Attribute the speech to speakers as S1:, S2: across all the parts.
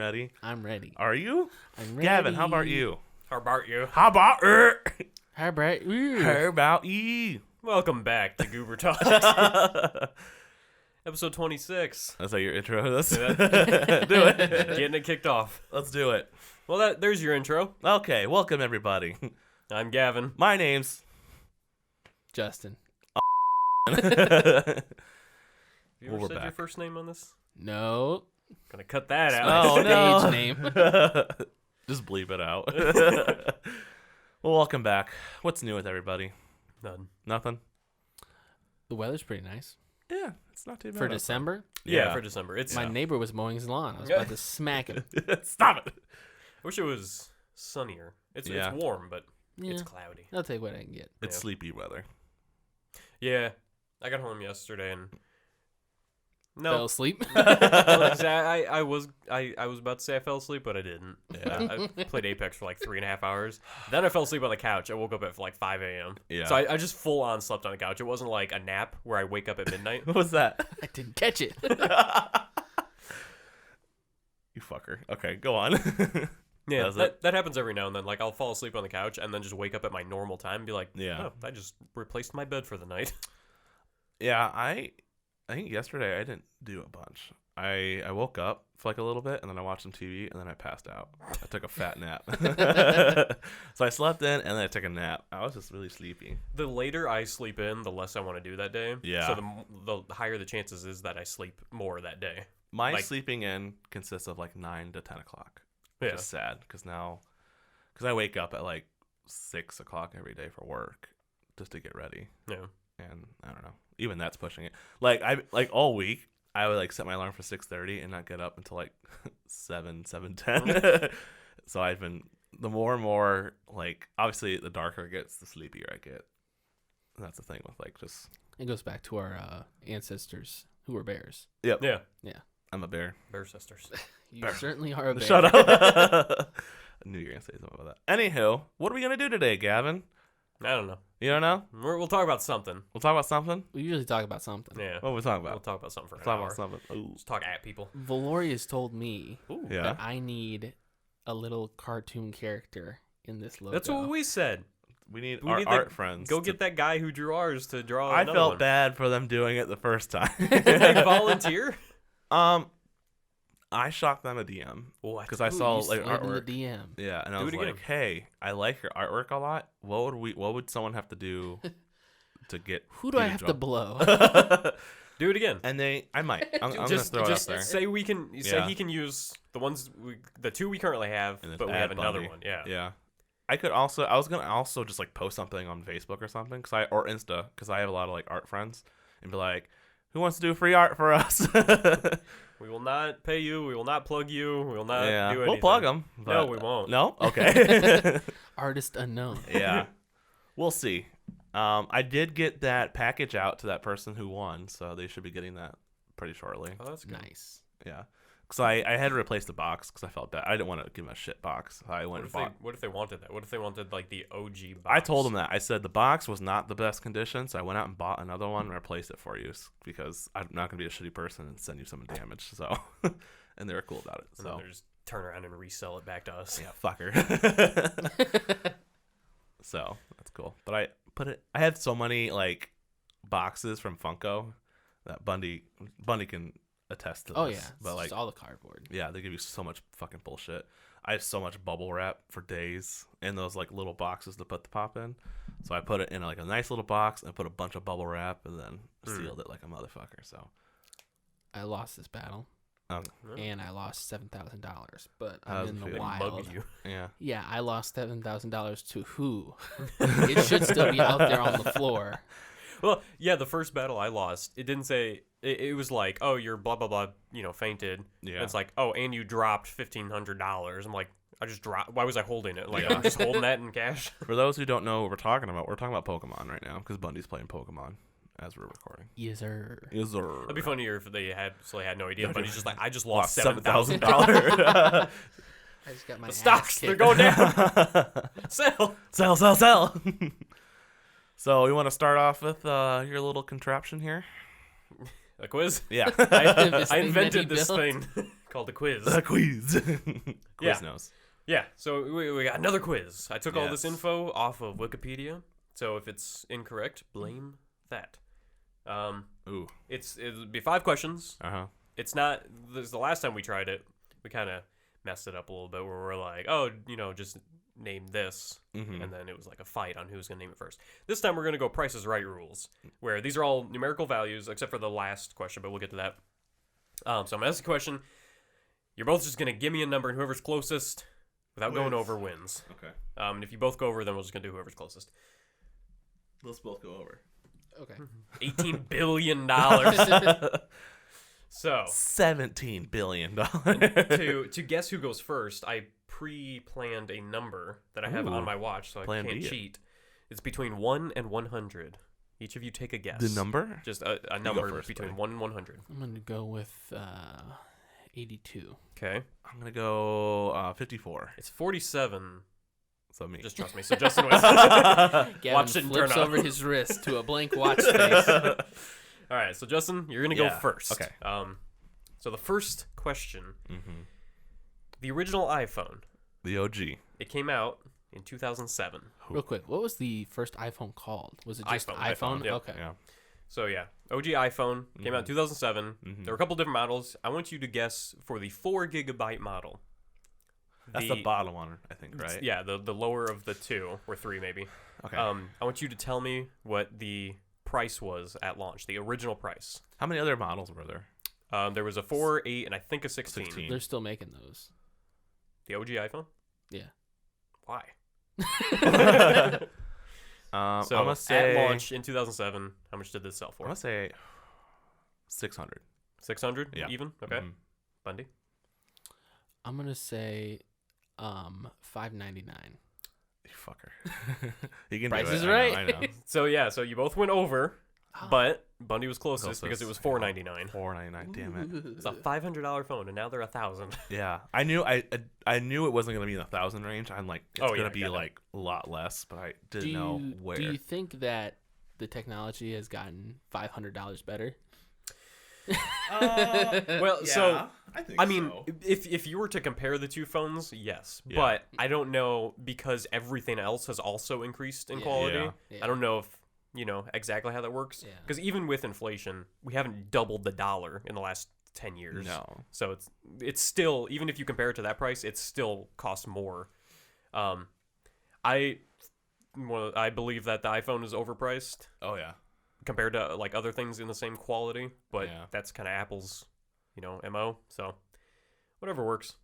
S1: ready?
S2: I'm ready.
S1: Are you?
S2: I'm ready.
S1: Gavin, how about you?
S3: How about you?
S1: How about
S2: How about you?
S1: How about you?
S3: Welcome back to Guber Talks. Episode 26.
S1: That's how your intro is?
S3: Do
S1: Do it.
S3: Getting it kicked off.
S1: Let's do it.
S3: Well, there's your intro.
S1: Okay, welcome everybody.
S3: I'm Gavin.
S1: My name's...
S2: Justin.
S3: Have you ever
S1: Well, we're
S3: said your
S1: back.
S3: first name on this?
S2: No.
S3: Gonna cut that out.
S1: Oh, no.
S2: Stage name.
S1: Just bleep it out. Well, welcome back. What's new with everybody?
S3: None.
S1: Nothing?
S2: The weather's pretty nice.
S1: Yeah, it's not too bad.
S2: For December,
S3: Yeah, for December. It's.
S2: my neighbor was mowing his lawn. I was about to smack him.
S1: Stop it.
S3: I wish it was sunnier. It's
S1: Yeah.
S3: warm, but
S2: Yeah,
S3: it's cloudy.
S2: I'll take what I can get.
S1: It's
S3: Yeah.
S1: sleepy weather.
S3: Yeah, I got home yesterday and
S2: Fell
S3: no.
S2: asleep.
S3: I was about to say I fell asleep, but I didn't.
S1: Yeah.
S3: I played Apex for like 3.5 hours. Then I fell asleep on the couch. I woke up at like 5 a.m.
S1: Yeah.
S3: So I just full on slept on the couch. It wasn't like a nap where I wake up at midnight.
S1: What was that?
S2: I didn't catch it.
S1: You fucker. Okay, go on.
S3: Yeah,
S1: Does it?
S3: that happens every now and then. Like I'll fall asleep on the couch and then just wake up at my normal time and be like,
S1: Yeah.
S3: oh, I just replaced my bed for the night.
S1: Yeah, I think yesterday I didn't do a bunch. I woke up for like a little bit and then I watched some TV and then I passed out. I took a fat nap. So I slept in and then I took a nap. I was just really sleepy.
S3: The later I sleep in, the less I want to do that day.
S1: Yeah.
S3: So the higher the chances is that I sleep more that day.
S1: My
S3: Like-
S1: sleeping in consists of like 9 to 10 o'clock. Which
S3: Yeah.
S1: is sad because I wake up at like 6 o'clock every day for work just to get ready.
S3: Yeah.
S1: And I don't know. Even that's pushing it. Like all week I would like set my alarm for 6:30 and not get up until like 7:10. So I've been the more and more like obviously the darker it gets, the sleepier I get. And that's the thing with like just
S2: It goes back to our ancestors who were bears.
S3: Yeah.
S1: I'm a bear.
S3: Bear sisters.
S2: You
S1: Bear.
S2: certainly are a bear.
S1: Shut up. I knew you were gonna say something about that. Anywho, what are we gonna do today, Gavin?
S3: I don't know.
S1: You don't know?
S3: We'll talk about something.
S1: We'll talk about something.
S2: We usually talk about something.
S3: Yeah.
S1: What are we talking
S3: We'll
S1: about?
S3: talk about something for an
S1: Talk
S3: hour.
S1: about something. Ooh.
S3: Just talk at people.
S2: Valoria's told me
S3: Ooh.
S1: Yeah.
S2: that I need a little cartoon character in this logo.
S3: That's what we said.
S1: We need
S3: We
S1: our
S3: need
S1: art
S3: that-
S1: friends.
S3: Go get that guy who drew ours to draw
S1: I
S3: another
S1: felt
S3: one.
S1: bad for them doing it the first time.
S3: Did they volunteer?
S1: I shot them a DM
S3: What?
S1: because I
S2: Ooh,
S1: saw
S2: you
S1: like
S2: slid in
S1: artwork.
S2: the DM.
S1: Yeah, and I
S3: Do
S1: was
S3: it
S1: like,
S3: again.
S1: "Hey, I like your artwork a lot. What would someone have to do to get
S2: Who do
S1: you
S2: I have to
S1: draw?"
S2: blow?
S3: Do it again.
S1: And I might. I'm gonna
S3: just
S1: throw it out
S3: just
S1: there.
S3: say we can. Say
S1: Yeah.
S3: he can use the two we currently have,
S1: And then
S3: but we
S1: add
S3: have another
S1: Bundy.
S3: one. Yeah.
S1: Yeah. I was gonna also just like post something on Facebook or something, or Insta, because I have a lot of like art friends, and be like, "Who wants to do free art for us?"
S3: We will not pay you. We will not plug you. We will not do anything.
S1: we'll plug them.
S3: No, we won't.
S1: No, okay.
S2: Artist unknown.
S1: Yeah, we'll see. I did get that package out to that person who won, so they should be getting that pretty shortly.
S3: Oh, that's good.
S2: Nice.
S1: Yeah, because I had to replace the box because I felt bad. I didn't want to give them a shit box. I went and bought.
S3: What if they wanted that? What if they wanted like the OG box?
S1: I told them that. I said the box was not the best condition, so I went out and bought another one and replaced it for you because I'm not going to be a shitty person and send you some damage. So, and they were cool about it.
S3: And then
S1: So,
S3: they just turn around and resell it back to us.
S1: yeah, fucker. So that's cool. But I had so many like boxes from Funko that Bundy can attest to this.
S2: Oh yeah, it's
S1: But like,
S2: just all the cardboard.
S1: yeah, they give you so much fucking bullshit. I have so much bubble wrap for days in those like little boxes to put the pop in. So I put it in like a nice little box and put a bunch of bubble wrap and then sealed it like a motherfucker. So
S2: I lost this battle, and I lost $7,000. But
S1: How's
S2: I'm
S1: it
S2: in the
S1: feel?
S2: wild.
S3: Mugged you.
S1: yeah.
S2: Yeah, I lost $7,000 to who? It should still be out there on the floor.
S3: Well, yeah, the first battle I lost, it didn't say. It was like, oh, you're blah blah blah, fainted.
S1: Yeah.
S3: And it's like, oh, and you dropped $1,500. I'm like, I just dropped. Why was I holding it? Like,
S1: Yeah.
S3: I'm just holding that in cash.
S1: For those who don't know what we're talking about Pokemon right now because Bundy's playing Pokemon as we're recording.
S2: Yes, sir.
S1: Is there?
S3: It'd be funnier if they had no idea.
S1: Yeah,
S3: But he's just like, I just
S1: Lost
S3: lost $7,000.
S1: $7,000
S2: I just got my
S3: The
S2: ass
S3: stocks,
S2: kicked.
S3: they're going down. Sell.
S1: Sell. So you want to start off with your little contraption here?
S3: A quiz?
S1: Yeah.
S2: This
S3: I
S2: thing
S3: invented
S2: that he
S3: this
S2: built.
S3: thing called a quiz.
S1: The quiz.
S3: Yeah.
S1: Quiznos.
S3: Yeah, so we got another quiz. I took all this
S1: Yes.
S3: info off of Wikipedia, so if it's incorrect, blame that.
S1: Ooh.
S3: It'll be 5 questions.
S1: Uh-huh.
S3: It's not. This is the last time we tried it. We kind of messed it up a little bit, where we're like, oh, just name this,
S1: Mm-hmm.
S3: and then it was like a fight on who's gonna name it first. This time we're gonna go Price is Right rules, where these are all numerical values except for the last question, but we'll get to that. So I'm gonna ask the question. You're both just gonna give me a number, and whoever's closest, without going over, wins.
S1: Okay.
S3: And if you both go over, then we're just gonna do whoever's closest.
S1: Let's both go over.
S2: Okay.
S3: $18 billion. So
S1: $17 billion.
S3: to guess who goes first, I pre-planned a number that I have
S1: Ooh.
S3: on my watch, so I
S1: Plan
S3: can't
S1: B.
S3: cheat. It's between 1 and 100. Each of you take a guess.
S1: The number?
S3: Just a number
S1: first,
S3: between
S1: buddy.
S3: 1 and 100.
S2: I'm gonna go with 82.
S3: Okay.
S1: I'm going to go 54.
S3: It's 47.
S1: So me.
S3: Just trust me. So Justin wins.
S2: Gavin
S3: Watch it and turn
S2: flips
S3: off.
S2: over his wrist to a blank watch face.
S3: All right. So Justin, you're gonna go
S1: Yeah,
S3: first.
S1: okay.
S3: So the first question:
S1: Mm-hmm.
S3: the original iPhone.
S1: The OG.
S3: It came out in 2007.
S2: Real quick, what was the first iPhone called? Was it just
S3: iPhone.
S2: iPhone?
S3: Yep.
S2: Okay.
S1: Yeah.
S3: So yeah, OG iPhone came out in 2007.
S1: Mhm.
S3: There were a couple different models. I want you to guess for the 4 GB model.
S1: That's the bottom one, I think, right?
S3: Yeah, the lower of the 2 or 3 maybe.
S1: Okay.
S3: I want you to tell me what the price was at launch, the original price.
S1: How many other models were there?
S3: There was a 4, 8, and I think a 16.
S1: 16.
S2: They're still making those.
S3: The OG iPhone?
S2: Yeah.
S3: Why?
S1: So I'm
S3: So
S1: gonna say
S3: at launch in 2007, how much did this sell
S1: I'm
S3: for?
S1: gonna say 600.
S3: 600
S1: Yeah.
S3: even? Okay.
S1: Mhm.
S3: Bundy?
S2: I'm gonna say $5.99.
S1: You fucker. You can
S2: Price
S1: do it.
S2: is
S1: I know,
S2: right.
S1: I know.
S3: So yeah, so you both went over,
S2: Ah.
S3: but Bundy was closest
S1: Closest.
S3: because it was $499.
S1: $499. Damn it.
S3: It's a $500 phone, and now they're $1,000.
S1: Yeah, I knew it wasn't gonna be in the 1,000 range. I'm like, it's
S3: Oh, yeah,
S1: gonna be
S3: got it.
S1: like a lot less, but I didn't know where.
S2: Do you think that the technology has gotten $500 better?
S3: Well, so
S1: I
S3: I mean, if you were to compare the two phones, yes,
S1: Yeah.
S3: but I don't know because everything else has also increased in
S2: Yeah.
S3: quality.
S1: Yeah.
S2: Yeah.
S3: I don't know if you know exactly how that works.
S2: Yeah.
S3: Because even with inflation, we haven't doubled the dollar in the last 10 years.
S1: no.
S3: So it's still, even if you compare it to that price, it still costs more. I believe that the iPhone is overpriced
S1: Oh yeah.
S3: compared to like other things in the same quality, but
S1: Yeah.
S3: that's kind of Apple's, MO. So whatever works.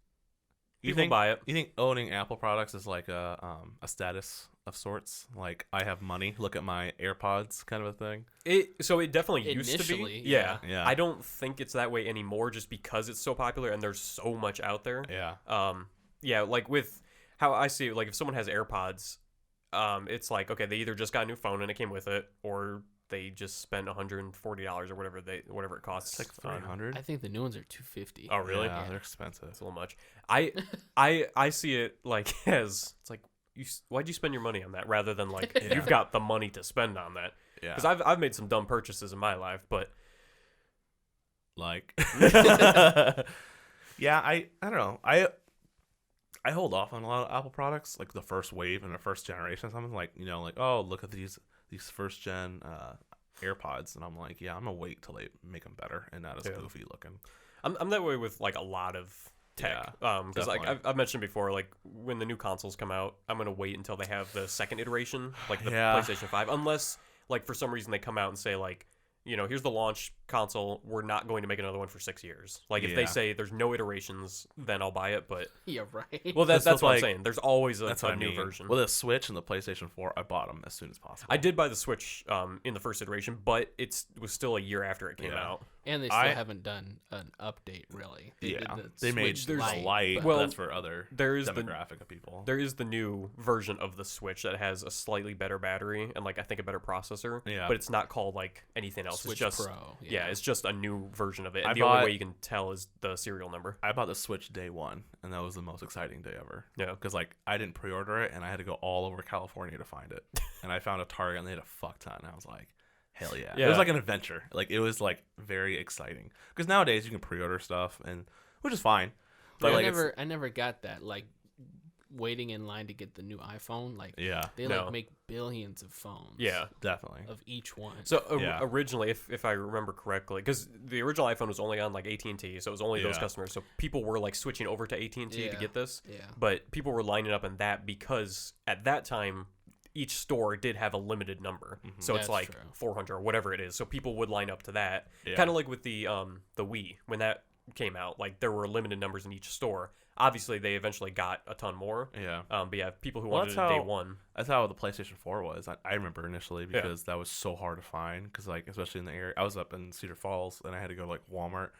S1: You
S3: People
S1: think
S3: buy it.
S1: You think owning Apple products is like a status of sorts? Like I have money, look at my AirPods, kind of a thing.
S3: So it definitely used to be.
S2: Initially,
S3: Yeah.
S1: yeah.
S3: I don't think it's that way anymore, just because it's so popular and there's so much out there.
S1: Yeah.
S3: Yeah, like with how I see it, like if someone has AirPods, it's like, okay, they either just got a new phone and it came with it, or they just spent $140 or whatever it costs.
S1: It's like
S3: on-
S1: 300.
S2: I think the new ones are $250.
S3: Oh, really?
S1: Yeah,
S2: Yeah.
S1: they're expensive.
S3: That's a little much. I see it like as it's like why'd you spend your money on that rather than like
S1: Yeah.
S3: you've got the money to spend on that.
S1: Yeah.
S3: Because I've made some dumb purchases in my life, but
S1: Like, yeah, I don't know. I hold off on a lot of Apple products, like the first wave and the first generation. Something like, like, oh, look at these first gen AirPods, and I'm like, yeah, I'm gonna wait till they make them better and not as
S3: Yeah.
S1: goofy looking.
S3: I'm that way with like a lot of tech. Because like
S1: definitely.
S3: I've mentioned before, like when the new consoles come out, I'm gonna wait until they have the second iteration, like the
S1: Yeah.
S3: PlayStation 5, unless like for some reason they come out and say like, here's the launch console. We're not going to make another one for 6 years. Like if they
S1: Yeah.
S3: say there's no iterations, then I'll buy it. But
S2: Yeah, right.
S3: well, that's
S1: That's
S3: what I'm
S1: like-
S3: saying. There's always
S1: That's
S3: a
S1: what I
S3: new
S1: mean.
S3: version.
S1: With the Switch and the PlayStation 4, I bought them as soon as possible.
S3: I did buy the Switch in the first iteration, but it was still a year after it came
S1: Yeah.
S3: out.
S2: And they still
S1: I-
S2: haven't done an update, really. They
S1: Yeah,
S2: did the
S1: they made
S2: Switch
S1: the
S3: There's-
S1: light,
S2: but-
S1: but
S3: Well,
S1: that's for other
S3: there is the-
S1: demographic of people.
S3: There is the new version of the Switch that has a slightly better battery and like I think a better processor.
S1: Yeah.
S3: But it's not called like anything else.
S2: Switch
S3: it's just
S2: Pro.
S3: yeah, it's just a new version of it.
S1: I
S3: And the only
S1: bought-
S3: way you can tell is the serial number.
S1: I bought the Switch day one, and that was the most exciting day ever.
S3: Yeah.
S1: Because, like, I didn't pre-order it, and I had to go all over California to find it. And I found a Target, and they had a fuck ton. And I was like, hell yeah. It
S3: Yeah.
S1: was like an adventure. Like, it was, like, very exciting. Because nowadays, you can pre-order stuff, and which is fine. But
S2: I
S1: like,
S2: never got that. Like waiting in line to get the new iPhone. Like
S1: yeah,
S2: they
S3: No.
S2: like make billions of phones.
S3: Yeah.
S1: definitely.
S2: Of each one.
S3: So
S1: Yeah.
S3: originally, if I remember correctly, because the original iPhone was only on like AT&T, so it was only those
S1: Yeah.
S3: customers. So people were like switching over to AT&T to
S2: Yeah.
S3: get this,
S2: Yeah.
S3: but people were lining up in that because at that time, each store did have a limited number. So it's
S2: That's
S3: like
S2: true.
S3: 400 or whatever it is. So people would line up to that.
S1: Yeah.
S3: Kind of like with the Wii when that came out. Like there were limited numbers in each store. Obviously, they eventually got a ton more.
S1: Yeah.
S3: But yeah, people who
S1: Well,
S3: wanted it
S1: that's
S3: day
S1: how-
S3: one.
S1: That's how the PlayStation 4 was. I remember initially because that was so hard to find. Because like especially in the area, I was up in Cedar Falls and I had to go to like Walmart,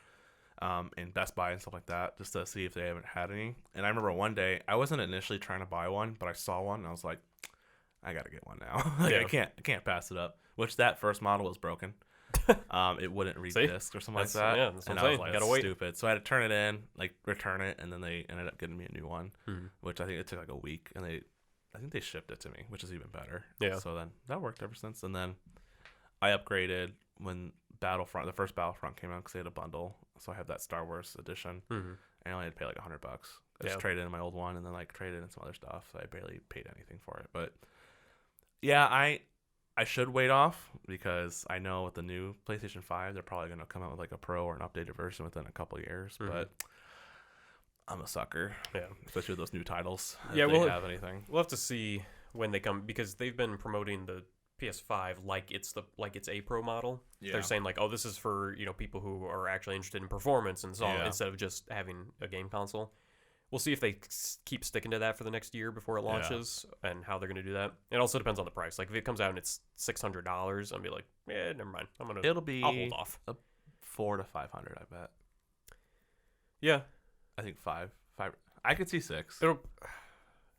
S1: and Best Buy and stuff like that just to see if they haven't had any. And I remember one day I wasn't initially trying to buy one, but I saw one and I was like, I gotta get one now. Like,
S3: Yeah.
S1: I can't pass it up. Which that first model was broken. It wouldn't read
S3: See?
S1: discs or something like
S3: That's-
S1: that.
S3: yeah, that's what
S1: and
S3: I'm
S1: I was
S3: saying.
S1: like,
S3: Gotta
S1: that's
S3: wait.
S1: stupid. So I had to turn it in, like return it, and then they ended up getting me a new one,
S3: Hmm.
S1: which I think it took like a week, and I think they shipped it to me, which is even better.
S3: Yeah.
S1: So then that worked ever since. And then I upgraded when the first Battlefront came out because they had a bundle. So I have that Star Wars edition,
S3: Mhm.
S1: and I only had to pay like $100. I just
S3: Yeah.
S1: traded in my old one and then like traded in some other stuff. So I barely paid anything for it. But yeah, I should wait off because I know with the new PlayStation 5, they're probably going to come out with like a Pro or an updated version within a couple of years.
S3: Mhm.
S1: But I'm a sucker,
S3: Yeah.
S1: especially with those new titles.
S3: Yeah,
S1: if they
S3: well,
S1: have anything.
S3: We'll have to see when they come because they've been promoting the PS5 like it's a Pro model.
S1: Yeah.
S3: They're saying like, oh, this is for people who are actually interested in performance and so on,
S1: Yeah.
S3: instead of just having a game console. We'll see if they keep sticking to that for the next year before it launches and how they're going to do that. It also depends on the price. Like if it comes out and it's $600, I'll be like, yeah, never mind. I'll hold off.
S1: $400 to $500, I bet.
S3: Yeah,
S1: I think five. I could see $6,
S3: it'll.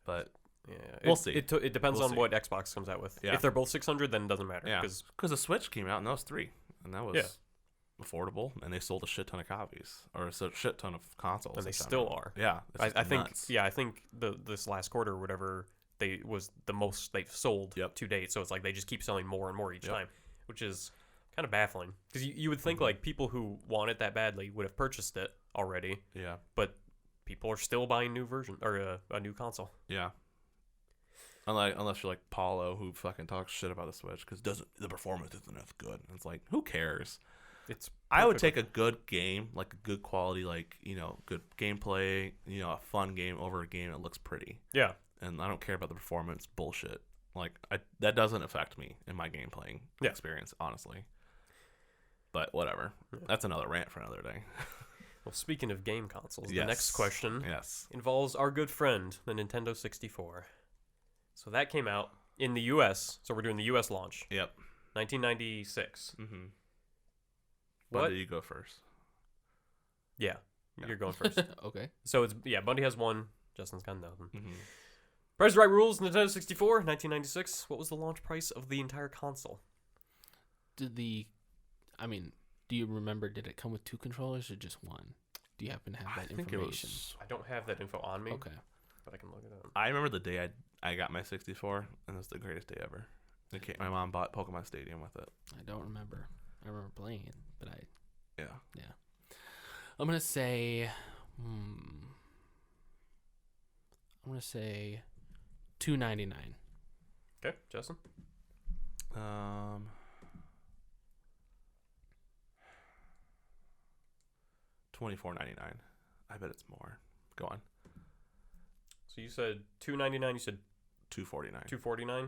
S1: but
S3: Yeah,
S1: We'll see.
S3: It depends
S1: We'll
S3: on
S1: see.
S3: what Xbox comes out with.
S1: Yeah.
S3: If they're both 600, then it doesn't matter.
S1: yeah,
S3: Because
S1: because the Switch came out and that was $3, and that was
S3: Yeah.
S1: affordable, and they sold a shit ton of copies or a shit ton of consoles.
S3: And they
S1: if I
S3: still
S1: remember.
S3: are.
S1: Yeah, it's
S3: I think
S1: nuts.
S3: I think this last quarter or whatever was the most they've sold
S1: Yep.
S3: to date. So it's like they just keep selling more and more each
S1: Yep.
S3: time, which is kind of baffling because you would think like people who want it that badly would have purchased it already,
S1: Yeah,
S3: but people are still buying new version or a new console.
S1: yeah. Unless you're like Paulo, who fucking talks shit about the Switch because the performance isn't as good. And it's like, who cares?
S3: It's
S1: I would
S3: perfect.
S1: take a good game, like a good quality, like good gameplay, a fun game over a game that looks pretty.
S3: Yeah.
S1: And I don't care about the performance bullshit. Like that doesn't affect me in my game playing
S3: Yeah.
S1: experience, honestly. But whatever. That's another rant for another day.
S3: Well, speaking of game consoles, the
S1: Yes.
S3: next question
S1: Yes.
S3: involves our good friend, the Nintendo 64. So that came out in the U.S. So we're doing the U.S. launch,
S1: Yep.
S3: 1996.
S1: Mm-hmm.
S3: What?
S1: When did you go first?
S3: Yeah,
S1: Yeah.
S3: you're going first.
S2: Okay.
S3: So it's Bundy has one. Justin's got nothing.
S1: Mm-hmm.
S3: Price is Right rules. Nintendo 64, 1996. What was the launch price of the entire console?
S2: Do you remember? Did it come with 2 controllers or just one? Do you happen to have
S1: I
S2: that
S1: think it
S2: information?
S1: was.
S3: I don't have that info on me,
S2: Okay.
S3: but I can look it up.
S1: I remember the day I got my 64, and it was the greatest day ever. My mom bought Pokemon Stadium with it.
S2: I don't remember. I remember playing it, but
S1: Yeah.
S2: I'm gonna say, I'm gonna say, $2.99.
S3: Okay, Justin.
S1: $24.99. I bet it's more. Go on.
S3: So you said $2.99. You said
S1: $2.49.
S3: $2.49.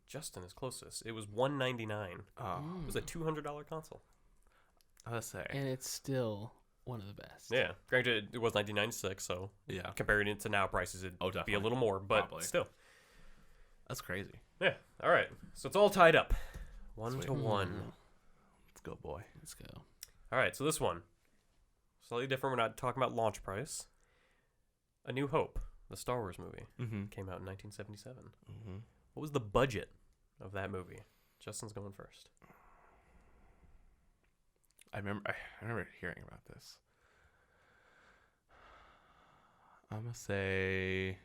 S3: Justin is closest. It was $1.99.
S1: Oh,
S3: It was a $200 console.
S1: let's say.
S2: And it's still one of the best.
S3: Yeah, granted it was 1996, so
S1: Yeah,
S3: comparing it to now prices, it'd
S1: Oh,
S3: be a
S1: definitely.
S3: little more, but
S1: Probably.
S3: still.
S1: that's crazy.
S3: Yeah. All right. So it's all tied up, 1-1.
S1: Sweet.
S2: Mm.
S1: Let's go, boy.
S2: Let's go.
S3: All right. So this one, slightly different. We're not talking about launch price. A New Hope, the Star Wars movie,
S1: Mm-hmm.
S3: came out in 1977.
S1: Mm-hmm.
S3: What was the budget of that movie? Justin's going first.
S1: I remember hearing about this. I'm gonna say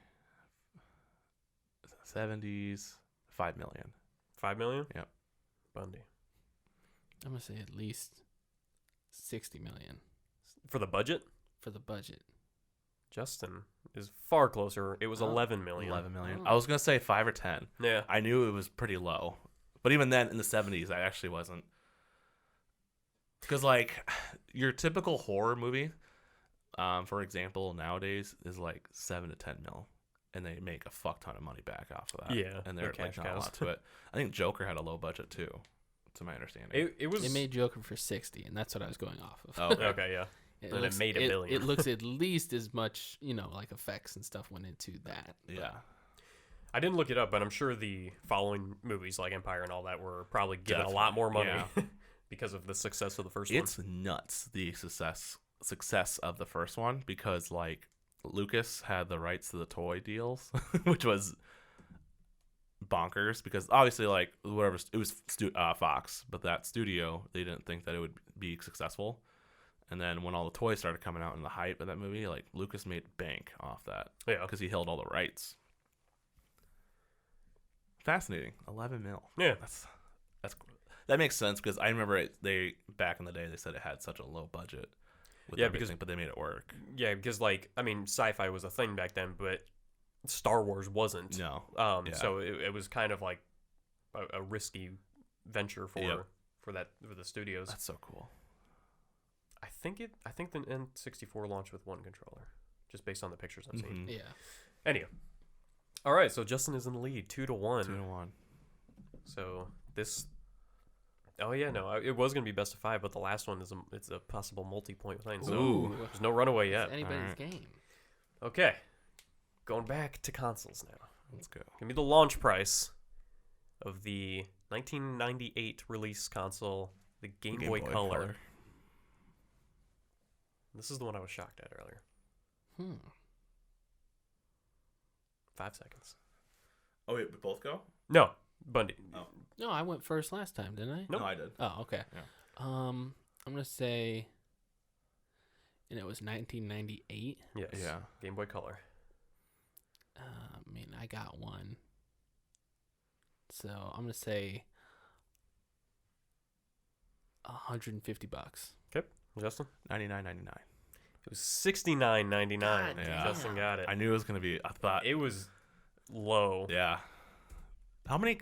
S1: 70s, $5 million.
S3: $5 million.
S1: Yep.
S3: Bundy
S2: I'm gonna say at least $60 million.
S3: for the budget.
S2: for the budget?
S3: Justin is far closer. It was
S2: Oh.
S3: 11 million.
S1: 11 million.
S2: Oh.
S1: I was gonna say 5 or 10.
S3: Yeah.
S1: I knew it was pretty low, but even then, in the 70s, I actually wasn't. Because like your typical horror movie, for example, nowadays is like 7 to 10 mil, and they make a fuck ton of money back off of that.
S3: Yeah,
S1: and
S3: they're
S1: they're like
S3: cash
S1: not a
S3: cows.
S1: lot to it. I think Joker had a low budget too, to my understanding.
S3: It was.
S2: They made Joker for 60, and that's what I was going off of.
S1: Oh, okay.
S3: Okay, yeah. And it made $1 billion.
S2: It looks at least as much, like effects and stuff went into that. but-
S1: Yeah.
S3: I didn't look it up, but I'm sure the following movies like Empire and all that were probably given a lot
S1: Definitely,
S3: more money
S1: yeah.
S3: because of the success of the first
S1: It's nuts the success of the first one, because like Lucas had the rights to the toy deals, which was bonkers, because obviously like whatever it was Fox, but that studio, they didn't think that it would be successful. And then when all the toys started coming out and the hype of that movie, like Lucas made bank off that
S3: one. Yeah.
S1: because he held all the rights. Fascinating. 11 mil.
S3: Yeah.
S1: That makes sense, because I remember they back in the day they said it had such a low budget with
S3: Yeah,
S1: everything, but they made it work.
S3: Yeah, because like I mean, sci-fi was a thing back then, but Star Wars wasn't.
S1: No. Yeah.
S3: So it was kind of like a risky venture for
S1: Yep.
S3: for the studios.
S1: That's so cool.
S3: I think the N64 launched with one controller, just based on the pictures I've seen.
S1: Mhm.
S2: Yeah.
S3: Anyway, all right. So Justin is in the lead, 2-1.
S1: 2-1.
S3: So this. Oh yeah, no, it was gonna be best of 5, but the last one it's a possible multi-point thing. So
S1: Ooh.
S3: there's no runaway yet.
S2: It's anybody's
S1: Alright.
S2: game.
S3: Okay, going back to consoles now.
S1: Let's go.
S3: Give me the launch price of the 1998 release console, the Game Boy Color. This is the one I was shocked at earlier. 5 seconds.
S1: Oh wait, we both go?
S3: No, Bundy.
S1: Oh.
S2: No, I went first last time, didn't I?
S3: Nope.
S1: No, I did.
S2: Oh, okay.
S1: Yeah.
S2: I'm gonna say, and it was 1998.
S3: Yes.
S1: Yeah.
S3: Game Boy Color.
S2: I mean, I got one. So I'm gonna say $150.
S3: Justin?
S1: 99.99.
S3: It was $69.99.
S2: God
S1: damn.
S3: Justin got it.
S1: I knew it was gonna be. I thought.
S3: It was low.
S1: Yeah. How many?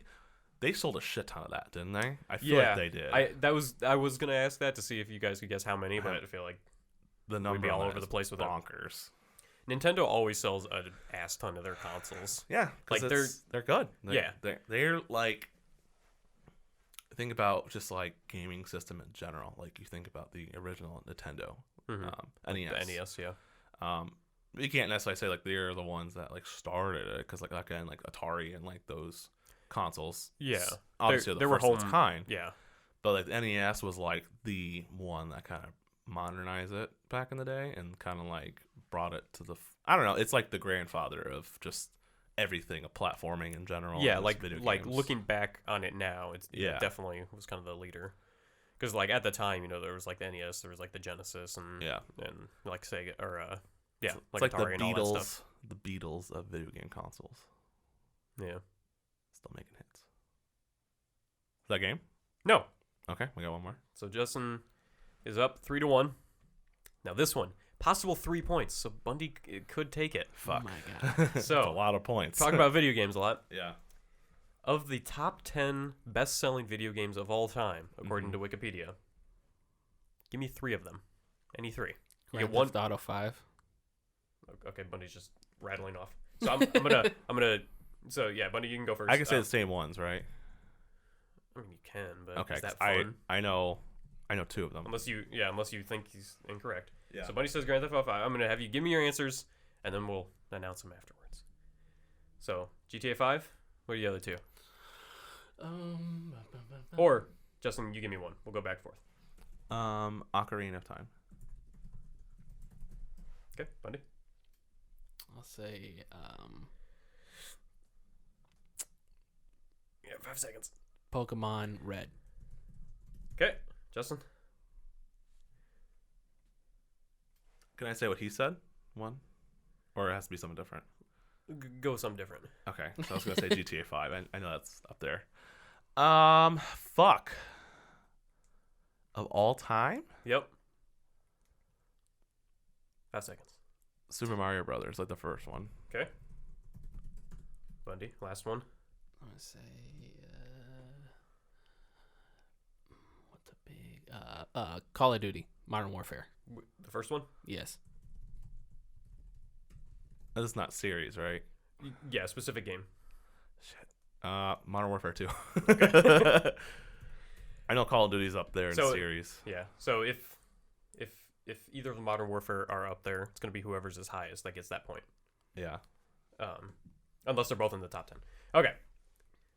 S1: They sold a shit ton of that, didn't they? I feel
S3: Yeah,
S1: like they did.
S3: I was gonna ask that to see if you guys could guess how many, but I feel like
S1: the number
S3: we'd be all
S1: on
S3: over
S1: that
S3: the
S1: is
S3: place with it.
S1: bonkers.
S3: Nintendo always sells an ass ton of their consoles.
S1: Yeah,
S3: Like,
S1: like
S3: they're-
S1: they're good.
S3: Yeah.
S1: they're like. Think about just like gaming system in general. Like you think about the original Nintendo,
S3: Mhm.
S1: NES.
S3: The NES, yeah.
S1: You can't necessarily say like they're the ones that like started it, because like again like Atari and like those consoles.
S3: Yeah.
S1: obviously
S3: They
S1: the
S3: were
S1: first of its
S3: home-
S1: kind.
S3: Yeah.
S1: But like the NES was like the one that kind of modernized it back in the day and kind of like brought it to the. I don't know. It's like the grandfather of just everything of platforming in general.
S3: Yeah,
S1: and just video
S3: like
S1: games.
S3: looking back on it now, it
S1: Yeah.
S3: definitely was kind of the leader. Because like at the time, there was like the NES, there was like the Genesis, and
S1: Yeah,
S3: and like Sega or
S1: it's
S3: like
S1: like
S3: Atari
S1: the
S3: and all that
S1: Beatles,
S3: stuff.
S1: the Beatles of video game consoles.
S3: Yeah.
S1: Still making hits. Is that game?
S3: No.
S1: Okay, we got one more.
S3: So Justin is up 3-1. Now this one, possible 3 points, so Bundy could take it.
S1: Fuck.
S2: Oh my god.
S1: That's
S3: So,
S1: a lot of points.
S3: Talk about video games a lot.
S1: Yeah.
S3: Of the top 10 best-selling video games of all time, according
S1: Mm-hmm.
S3: to Wikipedia, give me 3 of them. Any 3. You
S2: Grand
S3: get one.
S2: Theft Auto 5.
S3: Okay, Bundy's just rattling off. So I'm gonna. So yeah, Bundy, you can go first.
S1: I can say the same ones, right?
S3: I mean, you can, but
S1: Okay.
S3: is that
S1: 'cause
S3: fun?
S1: I know 2 of them.
S3: Unless you think he's incorrect.
S1: Yeah.
S3: So Bundy says Grand Theft Auto 5. I'm gonna have you give me your answers, and then we'll announce them afterwards. So GTA 5. What are the other 2? Or Justin, you give me one. We'll go back and forth.
S1: Ocarina of Time.
S3: Okay, Bundy.
S2: I'll say
S3: Yeah, 5 seconds.
S2: Pokemon Red.
S3: Okay, Justin.
S1: Can I say what he said? One, or it has to be something different.
S3: Go with something different.
S1: Okay, so I was gonna say GTA 5. I know that's up there. Fuck. Of all time,
S3: Yep. 5 seconds.
S1: Super Mario Brothers, like the first one.
S3: Okay. Bundy, last one.
S2: I'm gonna say what's a big Call of Duty Modern Warfare.
S3: The first one?
S2: Yes.
S1: That's not series, right?
S3: Yeah, specific game.
S1: Shit. Modern Warfare 2. I know Call of Duty's up there in
S3: So-
S1: series.
S3: Yeah. So if either of the Modern Warfare are up there, it's gonna be whoever's as highest that gets that point.
S1: Yeah.
S3: Unless they're both in the top 10. Okay.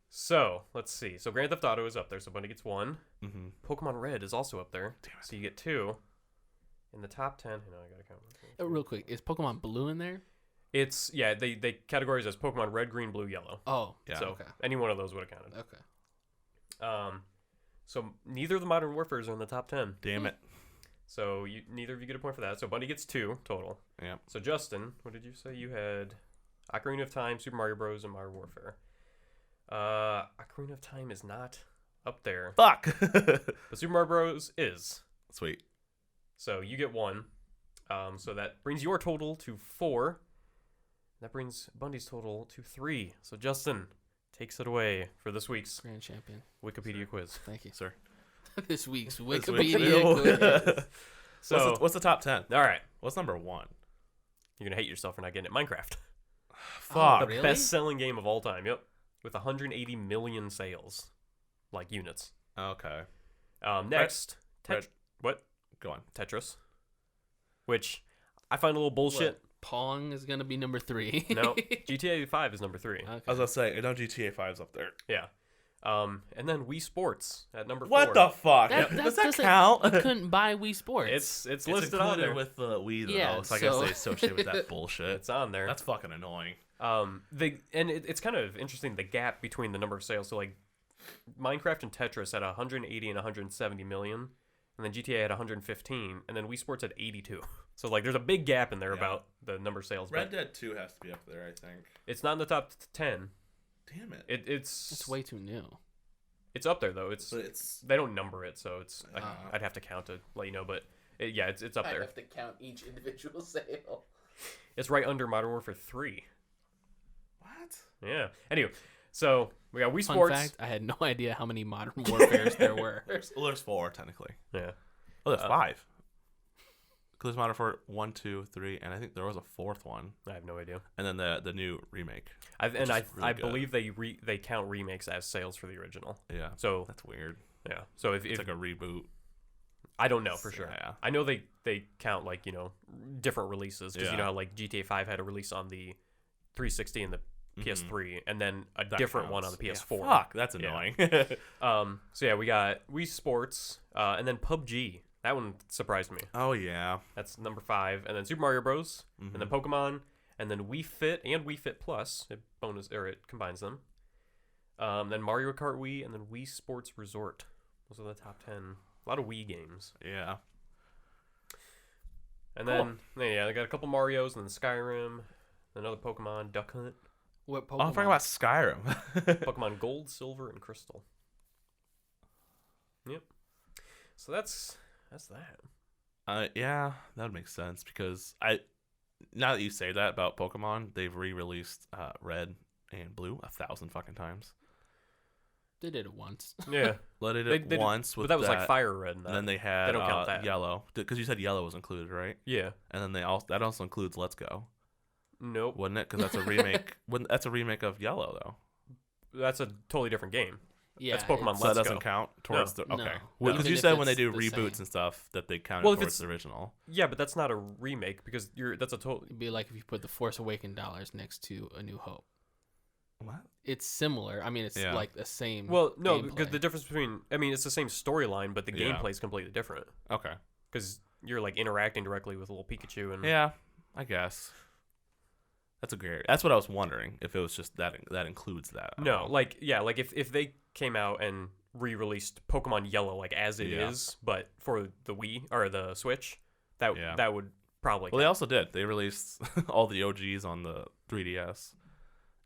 S3: So let's see. So Grand Theft Auto is up there, so Bundy gets 1.
S1: Mm-hmm.
S3: Pokemon Red is also up there,
S1: Damn it.
S3: so you get 2. In the top 10, hang on, I gotta count.
S2: Real quick, is Pokemon Blue in there?
S3: It's they categorize as Pokemon Red, Green, Blue, Yellow.
S2: Oh,
S1: Yeah.
S3: So
S2: okay.
S3: any one of those would have counted.
S2: Okay.
S3: So neither of the Modern Warfares are in the top 10.
S1: Damn it.
S3: So neither of you get a point for that. So Bundy gets 2 total.
S1: Yeah.
S3: So Justin, what did you say? You had Ocarina of Time, Super Mario Bros, and Modern Warfare. Ocarina of Time is not up there,
S1: Fuck.
S3: but Super Mario Bros is.
S1: Sweet.
S3: So you get 1. So that brings your total to 4. That brings Bundy's total to 3. So Justin takes it away for this week's
S2: Grand champion.
S3: Wikipedia quiz.
S2: Thank you.
S1: Sir.
S2: This week's
S1: This week's
S2: Wikipedia quiz.
S3: So
S1: What's the top 10?
S3: all right,
S1: What's number 1?
S3: you're gonna hate yourself for not getting it. Minecraft,
S1: Fuck.
S3: the
S2: Really?
S3: best-selling game of all time. Yep, with 180 million sales, like units.
S1: Okay.
S3: Next,
S1: Red.
S3: what?
S1: Go on.
S3: Tetris, which I find a little bullshit.
S2: What? Pong is gonna be number 3.
S3: No, GTA 5 is number 3.
S1: I was
S2: Okay.
S1: going to say, I know GTA 5's up there.
S3: Yeah. And then Wii Sports at number 4.
S1: What the fuck?
S2: That
S1: Does that
S2: doesn't-
S1: count?
S2: You couldn't buy Wii Sports.
S3: It's listed on there.
S1: with the Wii, though.
S2: Yeah,
S1: so I
S2: so-
S1: guess they associate with that bullshit.
S3: It's on there.
S1: That's fucking annoying.
S3: It's kind of interesting the gap between the number of sales. So like Minecraft and Tetris at 180 and 170 million, and then GTA at 115, and then Wii Sports at 82. So like there's a big gap in there
S1: Yeah.
S3: about the number of sales.
S1: Red
S3: But
S1: Dead 2 has to be up there, I think.
S3: it's not in the top 10.
S1: Damn it.
S2: It's way too new.
S3: It's up there though. It's
S1: But it's...
S3: they don't number it, so it's
S1: Uh.
S3: I'd have to count to let you know. But it's up
S2: I
S3: there.
S2: have to count each individual sale.
S3: It's right under Modern Warfare 3.
S1: What?
S3: Yeah. Anyway, so we got Wii
S2: Fun
S3: Sports.
S2: fact: I had no idea how many Modern Warfares there were.
S1: Well, there's 4, technically.
S3: Yeah.
S1: Oh, there's
S3: Uh,
S1: 5. There's Modern Warfare 1, 2, 3, and I think there was a 4th one.
S3: I have no idea.
S1: And then the new remake.
S3: I
S1: is really good.
S3: believe they count remakes as sales for the original.
S1: Yeah.
S3: So
S1: That's weird.
S3: yeah. So if
S1: It's like a reboot.
S3: I don't know for sure.
S1: Yeah.
S3: I know they count like different releases because
S1: Yeah.
S3: you know how like GTA 5 had a release on the 360 and the PS3, and then a
S1: That
S3: different one on
S1: counts.
S3: the
S1: Yeah,
S3: PS4.
S1: fuck, that's
S3: Yeah.
S1: annoying.
S3: So yeah, we got Wii Sports, and then PUBG. That one surprised me.
S1: Oh, yeah.
S3: That's number 5, and then Super Mario Bros.
S1: Mhm.
S3: And then Pokemon, and then Wii Fit and Wii Fit Plus. It combines them. Then Mario Kart Wii, and then Wii Sports Resort. Those are the top 10. A lot of Wii games.
S1: Yeah.
S3: And
S1: Cool.
S3: then they got a couple Marios, and then Skyrim, another Pokemon, Duck Hunt,
S2: What Pokemon?
S1: Oh, I forgot about Skyrim.
S3: Pokemon Gold, Silver, and Crystal. Yep. So that's that.
S1: Yeah, that would make sense because now that you say that about Pokemon, they've re-released Red and Blue 1,000 fucking times.
S2: They did it once.
S3: Yeah.
S1: Let it
S3: They did-
S1: once
S3: But
S1: with
S3: that was like Fire Red. And
S1: And then they had
S3: They don't count that.
S1: Yellow because you said Yellow was included, right?
S3: yeah.
S1: And then that also includes Let's Go,
S3: Nope.
S1: wouldn't it? Because that's a remake. That's a remake of Yellow though.
S3: That's a totally different game.
S2: Yeah,
S3: That's Pokemon
S2: it's-
S1: So that
S3: Let's
S1: doesn't
S3: go.
S1: count towards
S3: No.
S1: the okay.
S2: No.
S1: Because
S2: Even
S1: you
S2: if
S1: said when they
S2: it's
S1: do
S2: the
S1: reboots
S2: same.
S1: and stuff that they count
S3: Well, if
S1: towards
S3: it's-
S1: the original.
S3: Yeah, but that's not a remake because that's a total.
S2: It'd be like if you put the Force Awakens dollars next to A New Hope.
S1: What?
S2: It's similar. I mean, it's
S1: Yeah.
S2: like the same.
S3: Well, no, because
S2: gameplay.
S3: the difference between it's the same storyline, but the
S1: Yeah.
S3: gameplay is completely different
S1: Okay.
S3: because you're like interacting directly with a little Pikachu and
S1: Yeah, I guess. That's what I was wondering if it was just that includes that.
S3: No, like if they came out and re-released Pokemon Yellow like as it is,
S1: Yeah.
S3: but for the Wii or the Switch, that would probably.
S1: Well, they
S3: count.
S1: also did. They released all the OGs on the 3DS,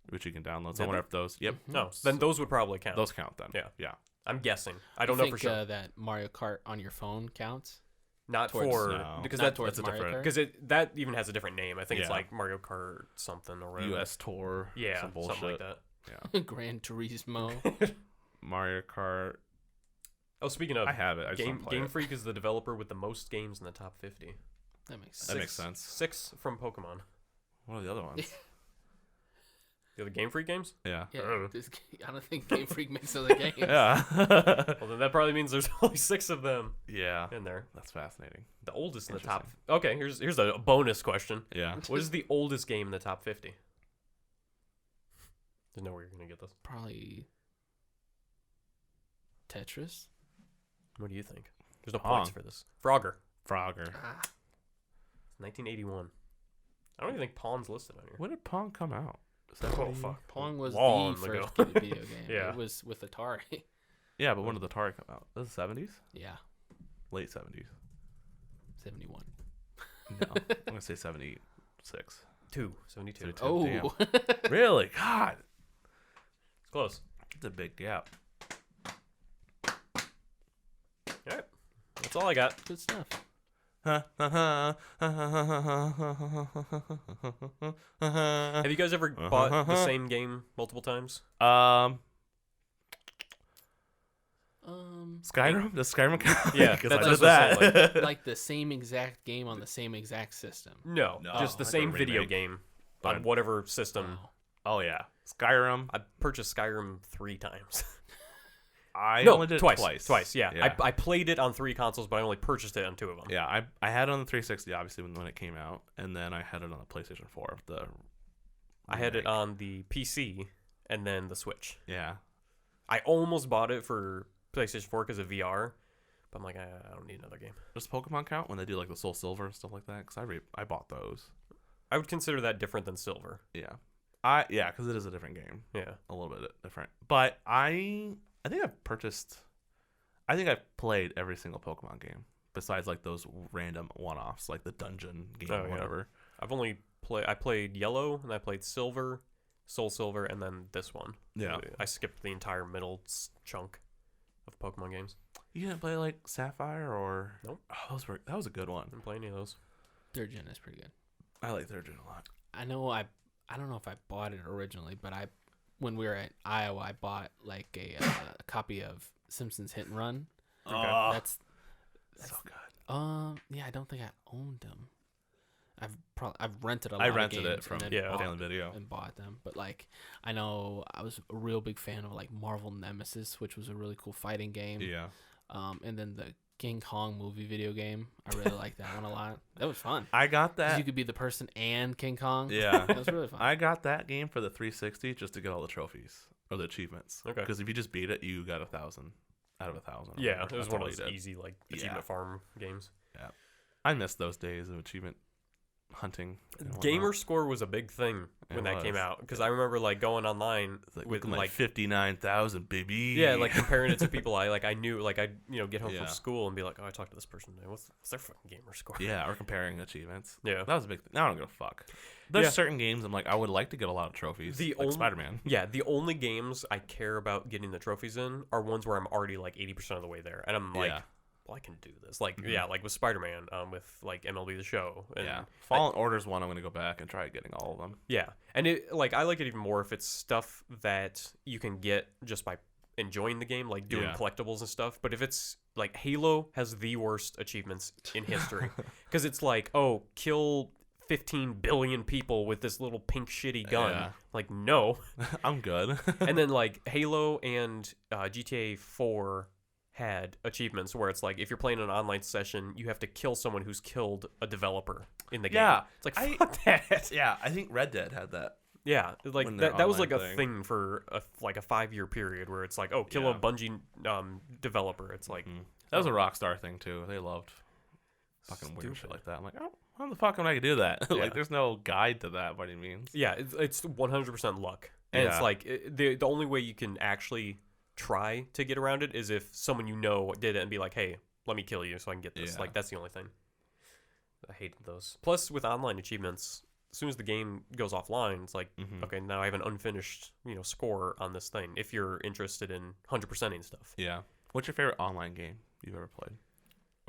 S1: which you can download. So I
S3: Did
S1: wonder
S3: they?
S1: if those. Yep.
S3: No, then those would probably count.
S1: Those count then.
S3: Yeah.
S1: Yeah.
S3: I'm guessing. I don't
S2: You
S3: know for
S2: think,
S3: sure.
S2: that Mario Kart on your phone counts.
S3: Not
S2: Towards-
S3: for
S1: No.
S3: because
S2: Not
S3: that
S2: towards
S1: that's a
S2: Mario
S1: different-
S2: Kart?
S3: because that even has a different name. I think it's
S1: Yeah.
S3: like Mario Kart something or whatever.
S1: U.S. Tour.
S3: Yeah,
S1: some bullshit.
S3: something like
S1: Yeah.
S2: Gran Turismo.
S1: Mario Kart.
S3: that. Oh, speaking of
S1: I have it. I just
S3: Game
S1: don't play
S3: Game
S1: it.
S3: Freak is the developer with the most games in the top 50.
S2: That makes
S1: That
S2: sense.
S1: makes sense.
S3: 6 from Pokemon.
S1: What are the other ones?
S3: The other Game Freak games?
S1: Yeah.
S2: Yeah, I don't think Game Freak makes other games.
S1: Yeah.
S3: Well, then that probably means there's only 6 of them
S1: yeah.
S3: in there.
S1: That's fascinating.
S3: The oldest in the top. Okay, here's a bonus question.
S1: Yeah.
S3: What is the oldest game in the top 50? There's no way you're gonna get this.
S2: Probably Tetris.
S3: What do you think? There's no
S1: Pong.
S3: points for this. Frogger,
S1: Frogger.
S2: Ah,
S3: 1981. I don't even think Pong's listed on here.
S1: When did Pong come out?
S3: Oh fuck.
S2: Pong was
S3: Long
S2: the
S3: ago.
S2: first video game.
S3: Yeah.
S2: It was with Atari.
S1: Yeah, but when did the Atari come out? Was it 70s?
S2: Yeah,
S1: Late 70s.
S2: 71.
S1: No. I'm going to say 76.
S3: 72.
S2: Oh,
S1: Really? God.
S3: It's close.
S1: It's a big gap.
S3: Alright. That's all I got.
S2: good stuff.
S3: Have you guys ever bought the same game multiple times?
S1: Skyrim? Does Skyrim count?
S3: Yeah,
S1: 'Cause
S3: that's
S1: I
S3: what
S1: did
S3: I was
S1: that.
S2: Like the same exact game on the same exact system.
S3: No,
S1: No,
S3: just the
S1: like a
S3: same video
S1: remake.
S3: game
S1: But-
S3: on whatever system.
S2: Wow.
S1: Oh, yeah. Skyrim.
S3: I purchased Skyrim 3 times.
S1: I
S3: no,
S1: only did it
S3: twice. Twice, yeah.
S1: Yeah.
S3: I played it on 3 consoles, but I only purchased it on 2 of them.
S1: Yeah, I had it on the 360, obviously, when it came out. And then I had it on the PlayStation 4.
S3: I had it
S1: remake.
S3: on the PC and then the Switch.
S1: Yeah.
S3: I almost bought it for PlayStation 4 because of VR, but I'm like, I don't need another game.
S1: Does Pokemon count when they do like the Soul Silver and stuff like that? Because I bought those.
S3: I would consider that different than Silver.
S1: Yeah. Yeah, because it is a different game.
S3: Yeah.
S1: A little bit different. But I think I've played every single Pokemon game besides like those random one-offs, like the dungeon game
S3: Oh,
S1: or
S3: yeah.
S1: whatever.
S3: I played Yellow and I played Silver, Soul Silver, and then this one.
S1: Yeah.
S3: I skipped the entire middle chunk of Pokemon games.
S1: You didn't play like Sapphire or
S3: Nope.
S1: Oh, that was a good one.
S3: Didn't play any of those.
S2: Third gen is pretty good.
S1: I like Third Gen a lot.
S2: I know I don't know if I bought it originally, but when we were at Iowa, I bought like a copy of Simpsons Hit and Run.
S1: Oh,
S2: That's
S1: so good.
S2: yeah, I don't think I owned them. I've rented a lot
S1: I
S2: of
S1: rented
S2: games
S1: it from
S2: and then
S3: Yeah.
S2: bought-
S1: Family Video.
S2: and bought them. But like I know I was a real big fan of like Marvel Nemesis, which was a really cool fighting game.
S1: Yeah.
S2: And then the King Kong movie video game. I really liked that one a lot. That was fun.
S1: I got
S2: 'Cause
S1: that.
S2: you could be the person and King Kong.
S1: Yeah.
S2: That was really fun.
S1: I got that game for the 360 just to get all the trophies or the achievements.
S3: Okay.
S1: Because if you just beat it, you got 1,000 out of 1,000. or
S3: Yeah,
S1: whatever.
S3: it was
S1: That's
S3: one
S1: all
S3: of
S1: you
S3: those
S1: did.
S3: easy like
S1: Yeah.
S3: achievement farm games.
S1: I miss those days of achievement hunting. and whatnot.
S3: Gamer score was a big thing when
S1: It
S3: that came
S1: was.
S3: out because I remember like going online
S1: It's like
S3: with
S1: looking
S3: like
S1: 59,000, baby.
S3: yeah, like comparing it to people I knew like I'd get home
S1: Yeah.
S3: from school and be like, oh, I talked to this person today. What's their fucking gamer score?
S1: Yeah, or comparing achievements.
S3: Yeah.
S1: That was a big thing. Now I don't give a fuck. There's
S3: Yeah.
S1: certain games I'm like, I would like to get a lot of trophies.
S3: The
S1: like
S3: only-
S1: Spider-Man.
S3: Yeah, the only games I care about getting the trophies in are ones where I'm already like 80% of the way there, and I'm like,
S1: Yeah.
S3: well, I can do this. Like,
S1: Mhm.
S3: yeah, like with Spider-Man, with like MLB The Show, and
S1: Yeah. Fallen Order's one I'm going to go back and try getting all of them.
S3: yeah, and it like I like it even more if it's stuff that you can get just by enjoying the game, like doing
S1: Yeah.
S3: collectibles and stuff. But if it's like Halo has the worst achievements in history because it's like, oh, kill 15 billion people with this little pink shitty gun.
S1: Yeah.
S3: Like, no.
S1: I'm good.
S3: And then like Halo and GTA 4 had achievements where it's like if you're playing an online session, you have to kill someone who's killed a developer in the game.
S1: Yeah,
S3: It's like,
S1: I-
S3: fuck that.
S1: yeah, I think Red Dead had that.
S3: Yeah, like
S1: When their
S3: that was like a
S1: online
S3: thing for a 5-year period where it's like, oh, kill
S1: Yeah.
S3: a Bungie developer. It's like,
S1: That was a Rockstar thing too. They loved fucking weird shit
S3: Stupid.
S1: like that. I'm like, oh, how the fuck am I gonna do that?
S3: Yeah.
S1: Like, there's no guide to that by any means.
S3: yeah, it's 100% luck. And it's
S1: Yeah.
S3: like the only way you can actually try to get around it is if someone you know did it and be like, hey, let me kill you so I can get this.
S1: Yeah.
S3: Like, that's the only thing. I hated those. Plus, with online achievements, as soon as the game goes offline, it's like,
S1: Mhm.
S3: okay, now I have an unfinished, score on this thing. If you're interested in 100%ing stuff.
S1: Yeah. What's your favorite online game you've ever played?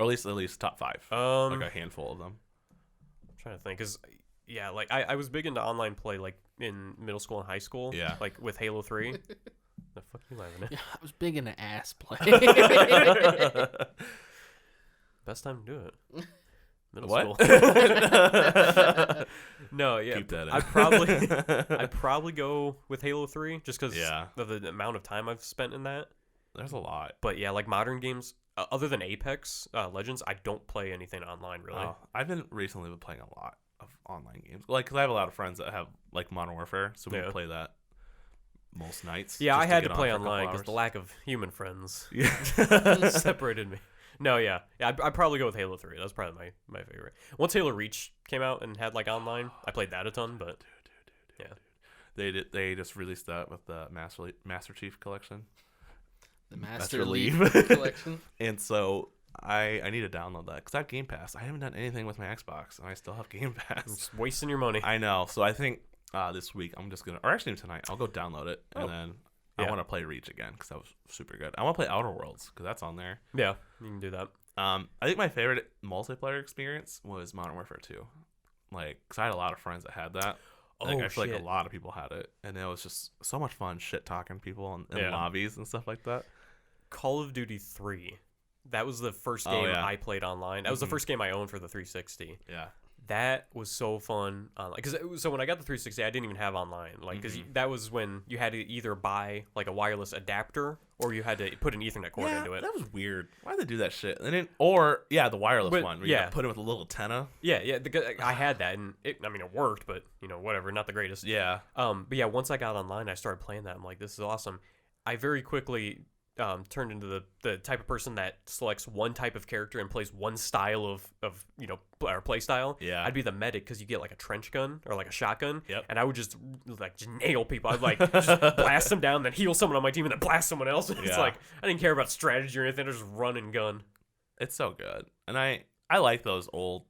S1: Or at least top 5. Like a handful of them.
S3: I'm trying to think, cause yeah, like I was big into online play like in middle school and high school.
S1: Yeah.
S3: Like with Halo 3. The fuck are you laughing at?
S2: Yeah, I was big into ass play.
S3: Best time to do it. Middle
S1: What?
S3: school. No, yeah.
S1: Keep that in.
S3: I'd probably go with Halo 3 just because of the amount of time I've spent in that.
S1: There's a lot.
S3: But yeah, like modern games, other than Apex Legends, I don't play anything online really.
S1: I've been recently playing a lot of online games. Like, because I have a lot of friends that have like Modern Warfare, so we play that most nights.
S3: Yeah, I had to
S1: get
S3: play
S1: on for a
S3: online
S1: couple
S3: because the lack of human friends
S1: Yeah.
S3: separated me. No, yeah, I'd probably go with Halo 3. That was probably my favorite. Once Halo Reach came out and had like online, I played that a ton. But yeah,
S1: they just released that with the Master Chief collection.
S2: The Master
S1: Relief
S2: Leaf collection.
S1: And so I need to download that because I have Game Pass. I haven't done anything with my Xbox, and I still have Game Pass.
S3: just wasting your money.
S1: I know. So I think this week I'm just gonna, or actually tonight, I'll go download it, and then I want to play Reach again because that was super good. I want to play Outer Worlds because that's on there.
S3: Yeah, you can do that.
S1: I think my favorite multiplayer experience was Modern Warfare 2. Like, because I had a lot of friends that had that. Like, I feel like a lot of people had it, and it was just so much fun shit talking people in lobbies and stuff like that.
S3: Call of Duty 3. That was the first game I played online. That was the first game I owned for the 360.
S1: Yeah.
S3: That was so fun. So when I got the 360, I didn't even have online. Like, because that was when you had to either buy like a wireless adapter or you had to put an Ethernet cord into it.
S1: That was weird. Why'd they do that shit? And then, the wireless one. Where you put it with a little antenna.
S3: Yeah. I had that, and it worked, but whatever, not the greatest.
S1: Yeah.
S3: But yeah, once I got online, I started playing that. I'm like, this is awesome. I very quickly turned into the type of person that selects one type of character and plays one style of or play style.
S1: Yeah.
S3: I'd be the medic because you get like a trench gun or like a shotgun.
S1: Yep.
S3: And I would just nail people. I'd like just blast them down, then heal someone on my team, and then blast someone else. It's like I didn't care about strategy or anything. I just run and gun.
S1: It's so good, and I like those old,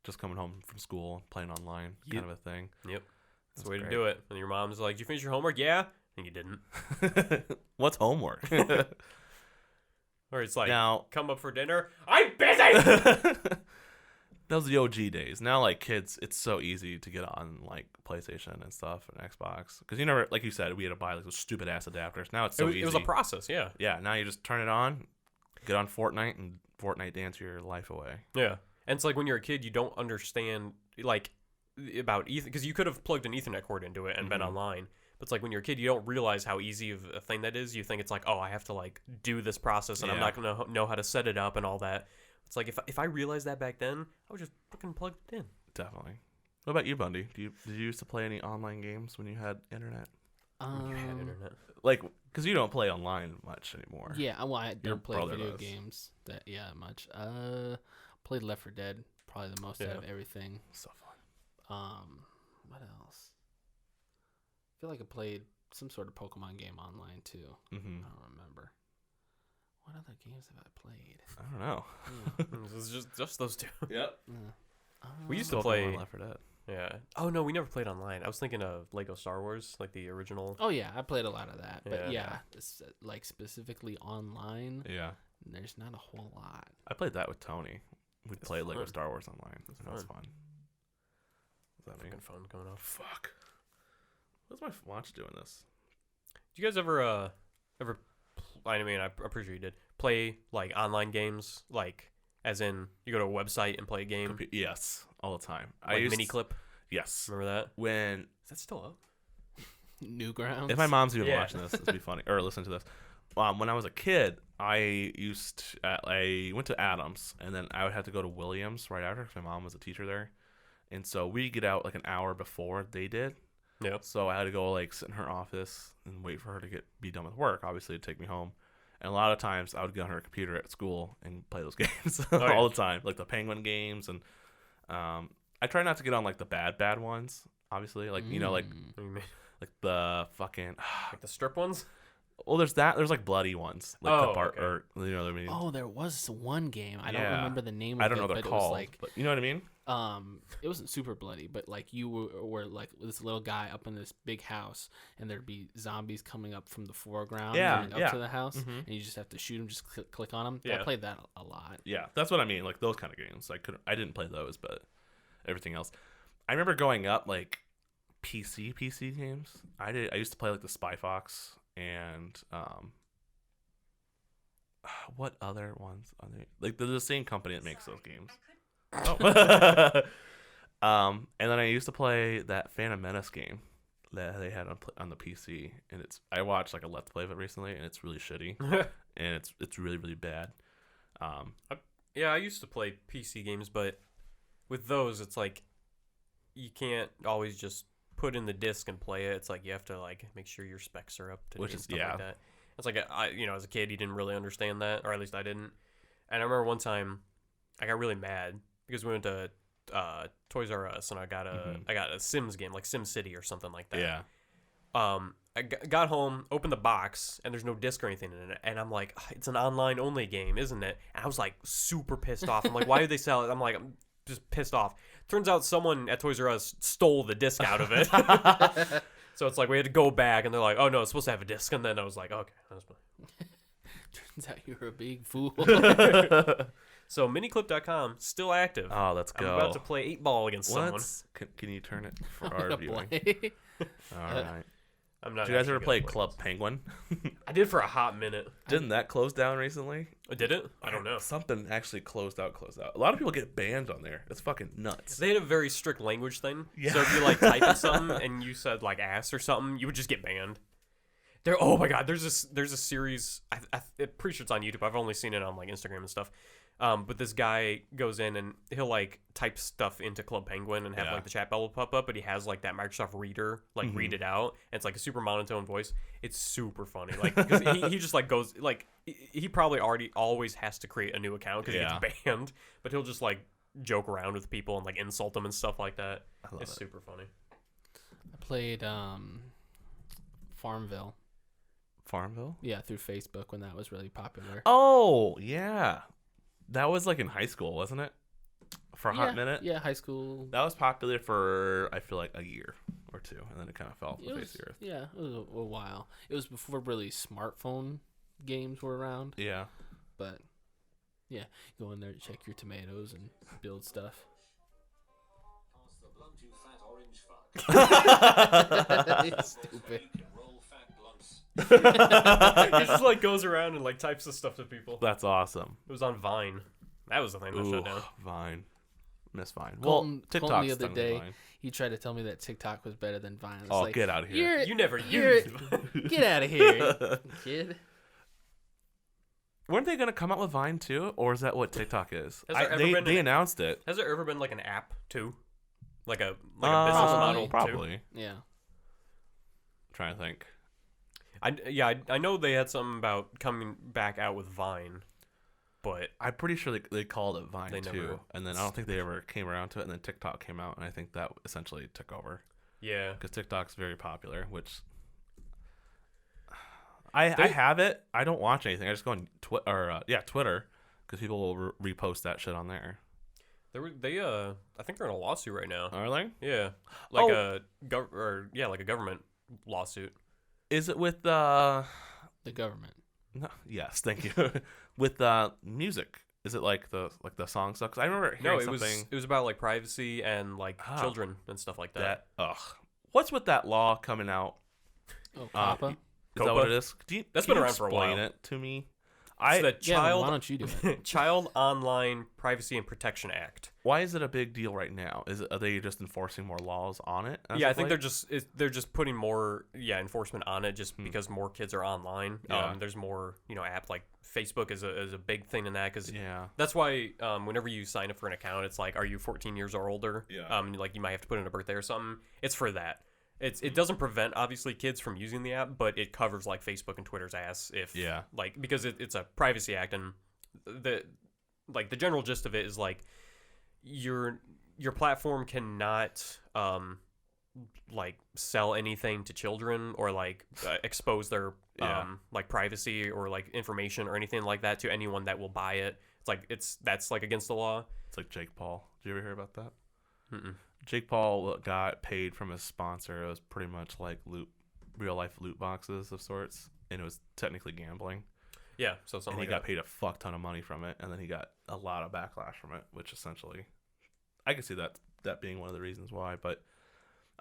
S1: just coming home from school playing online kind of a thing.
S3: Yep. That's the way to do it. And your mom's like, "Did you finish your homework?" Yeah. And you didn't.
S1: What's homework?
S3: Or it's like,
S1: now,
S3: come up for dinner. I'm busy.
S1: Those are the OG days. Now, like, kids, it's so easy to get on like PlayStation and stuff and Xbox because like you said, we had to buy like those stupid ass adapters. Now it's so easy.
S3: It was a process, yeah.
S1: Yeah. Now you just turn it on, get on Fortnite, and Fortnite dance your life away.
S3: Yeah, and it's like when you're a kid, you don't understand like about because you could have plugged an Ethernet cord into it and been online. But it's like when you're a kid, you don't realize how easy of a thing that is. You think it's like, oh, I have to like do this process, and I'm not gonna know how to set it up and all that. It's like if I realized that back then, I would just fucking plug it in.
S1: Definitely. What about you, Bundy? Did you used to play any online games when you had internet?
S3: You had internet,
S1: like, because you don't play online much anymore.
S2: Yeah, well, I don't play video
S1: does.
S2: games much. Played Left 4 Dead probably the most out of everything.
S1: So fun.
S2: What else? I feel like I played some sort of Pokemon game online too.
S1: Mm-hmm.
S2: I don't remember. What other games have I played?
S1: I don't know.
S3: This is just those two.
S1: Yep.
S3: We used to play
S1: Left 4 Dead.
S3: Yeah. Oh no, we never played online. I was thinking of Lego Star Wars, like the original.
S2: Oh yeah, I played a lot of that. But
S3: Yeah.
S2: it's, like specifically online.
S1: Yeah.
S2: There's not a whole lot.
S1: I played that with Tony. We played Lego
S3: fun.
S1: Star Wars online. That was fun. Is that me?
S3: Fucking fun coming off.
S1: Fuck. What's my watch doing this?
S3: Did you guys ever I mean, I'm pretty sure you did play like online games, like as in you go to a website and play a game,
S1: Yes, all the time.
S3: like Miniclip.
S1: Yes.
S3: Remember that?
S1: When
S3: Is that still up?
S2: Newgrounds.
S1: if my mom's even
S3: Yeah.
S1: watching this, this would be funny or listen to this. When I was a kid, I went to Adams, and then I would have to go to Williams right after because my mom was a teacher there, and so we get out like an hour before they did.
S3: Yeah.
S1: So I had to go like sit in her office and wait for her to be done with work, obviously to take me home. And a lot of times I would get on her computer at school and play those games all the time, like the Penguin games. And I try not to get on like the bad ones, obviously, like like
S3: What do you mean?
S1: like the fucking
S3: Like the strip ones?
S1: Well, there's that. There's like bloody ones, like the part,
S3: okay.
S1: or you know what I mean.
S2: Oh, there was one game. I don't
S1: Yeah.
S2: remember the name of it.
S1: I don't know what
S2: but
S1: they're
S2: it was
S1: called,
S2: like,
S1: but you know what I mean.
S2: it wasn't super bloody, but like you were like this little guy up in this big house, and there'd be zombies coming up from the foreground and up to the house, and you just have to shoot them, just click on them.
S3: Yeah.
S2: I played that a lot.
S1: Yeah, that's what I mean. Like those kind of games. I didn't play those, but everything else. I remember going up like PC games. I used to play like the Spy Fox and what other ones are they? Like they're the same company that makes those games. Oh. And then I used to play that Phantom Menace game that they had on the PC, and I watched like a Let's Play of it recently, and it's really shitty, and it's really really bad.
S3: Yeah, I used to play PC games, but with those, it's like you can't always just put in the disc and play it. It's like you have to like make sure your specs are up to date and stuff like that. It's like as a kid, you didn't really understand that, or at least I didn't. And I remember one time I got really mad because we went to Toys R Us and I got a Sims game, like Sim City or something like that.
S1: Yeah.
S3: I got home, opened the box, and there's no disc or anything in it. And I'm like, it's an online only game, isn't it? And I was like super pissed off. I'm like, why did they sell it? I'm just pissed off. Turns out someone at Toys R Us stole the disc out of it. So it's like we had to go back, and they're like, oh no, it's supposed to have a disc. And then I was like, okay.
S2: Turns out you're a big fool.
S3: So miniclip.com still active.
S1: Oh, let's go.
S3: I'm about to play 8-ball against someone.
S1: Can you turn it for
S2: I'm
S1: our
S2: gonna
S1: viewing?
S2: play.
S1: All right.
S3: I'm not.
S1: Did you guys
S3: actually
S1: ever
S3: gonna
S1: play Club Penguin?
S3: I did for a hot minute.
S1: Didn't that close down recently?
S3: Did it? I don't know.
S1: Something actually closed out. A lot of people get banned on there. It's fucking nuts.
S3: They had a very strict language thing.
S1: Yeah.
S3: So if you like type in something and you said like ass or something, you would just get banned. Oh my god, there's a series. I'm pretty sure it's on YouTube. I've only seen it on like Instagram and stuff. But this guy goes in and he'll like type stuff into Club Penguin and have like the chat bubble pop up, but he has like that Microsoft Reader like read it out, and it's like a super monotone voice. It's super funny, like because he just like goes like he probably always has to create a new account because he gets banned, but he'll just like joke around with people and like insult them and stuff like that. It's super funny.
S2: I played Farmville.
S1: Farmville?
S2: Yeah, through Facebook when that was really popular.
S1: Oh, yeah. That was like in high school, wasn't it? For a hot minute?
S2: Yeah, high school.
S1: That was popular for, I feel like, a year or two, and then it kind of fell off the face of the earth.
S2: Yeah, it was a while. It was before really smartphone games were around.
S1: Yeah.
S2: But, yeah, go in there to check your tomatoes and build stuff. Stupid.
S3: He just like goes around and like types the stuff to people.
S1: That's awesome.
S3: It was on Vine. That was the thing that shut down.
S1: Vine. Miss Vine.
S2: Colton,
S1: well, TikTok's
S2: Colton the other
S1: done with
S2: day,
S1: Vine.
S2: he tried to tell me that TikTok was better than Vine.
S1: Oh, like, get out of here.
S3: You never used
S2: Get out of here, kid.
S1: Weren't they going to come out with Vine too? Or is that what TikTok is? They announced it.
S3: Has there ever been like an app too? Like a business model
S1: probably.
S3: Too?
S2: Yeah.
S1: I'm trying to think.
S3: I know they had something about coming back out with Vine, but
S1: I'm pretty sure they called it Vine too.
S3: Never
S1: And then I don't think they ever came around to it. And then TikTok came out, and I think that essentially took over.
S3: Yeah.
S1: Because TikTok's very popular, which I have it. I don't watch anything. I just go on Twitter, because people will repost that shit on there.
S3: I think they're in a lawsuit right now.
S1: Are they?
S3: Yeah, like a government lawsuit.
S1: Is it with
S2: the government?
S1: No, yes, thank you. With music, is it like the song stuff? Because I remember hearing something.
S3: It was about like privacy and like children and stuff like that.
S1: What's with that law coming out?
S2: Oh, COPPA?
S1: Is that what it is?
S3: That's been around for a while.
S1: Explain it to me.
S3: It's the
S2: Child. Why don't you do it?
S3: Child Online Privacy and Protection Act.
S1: Why is it a big deal right now? Are they just enforcing more laws on it?
S3: Yeah, I think they're just putting more enforcement on it just because more kids are online.
S1: Yeah.
S3: There's more apps like Facebook is a big thing in that because
S1: that's
S3: why whenever you sign up for an account, it's like, are you 14 years or older?
S1: Yeah.
S3: Like you might have to put in a birthday or something. It's for that. It doesn't prevent obviously kids from using the app, but it covers like Facebook and Twitter's ass because it's a privacy act, and the general gist of it is like your platform cannot like sell anything to children or like expose their like privacy or like information or anything like that to anyone that will buy it. It's like that's like against the law.
S1: It's like Jake Paul. Did you ever hear about that?
S3: Mm-mm.
S1: Jake Paul got paid from his sponsor. It was pretty much like real life loot boxes of sorts, and it was technically gambling.
S3: Yeah, so something.
S1: And he
S3: like
S1: got
S3: that.
S1: paid a fuck ton of money from it, and then he got a lot of backlash from it, which essentially, I can see that being one of the reasons why. But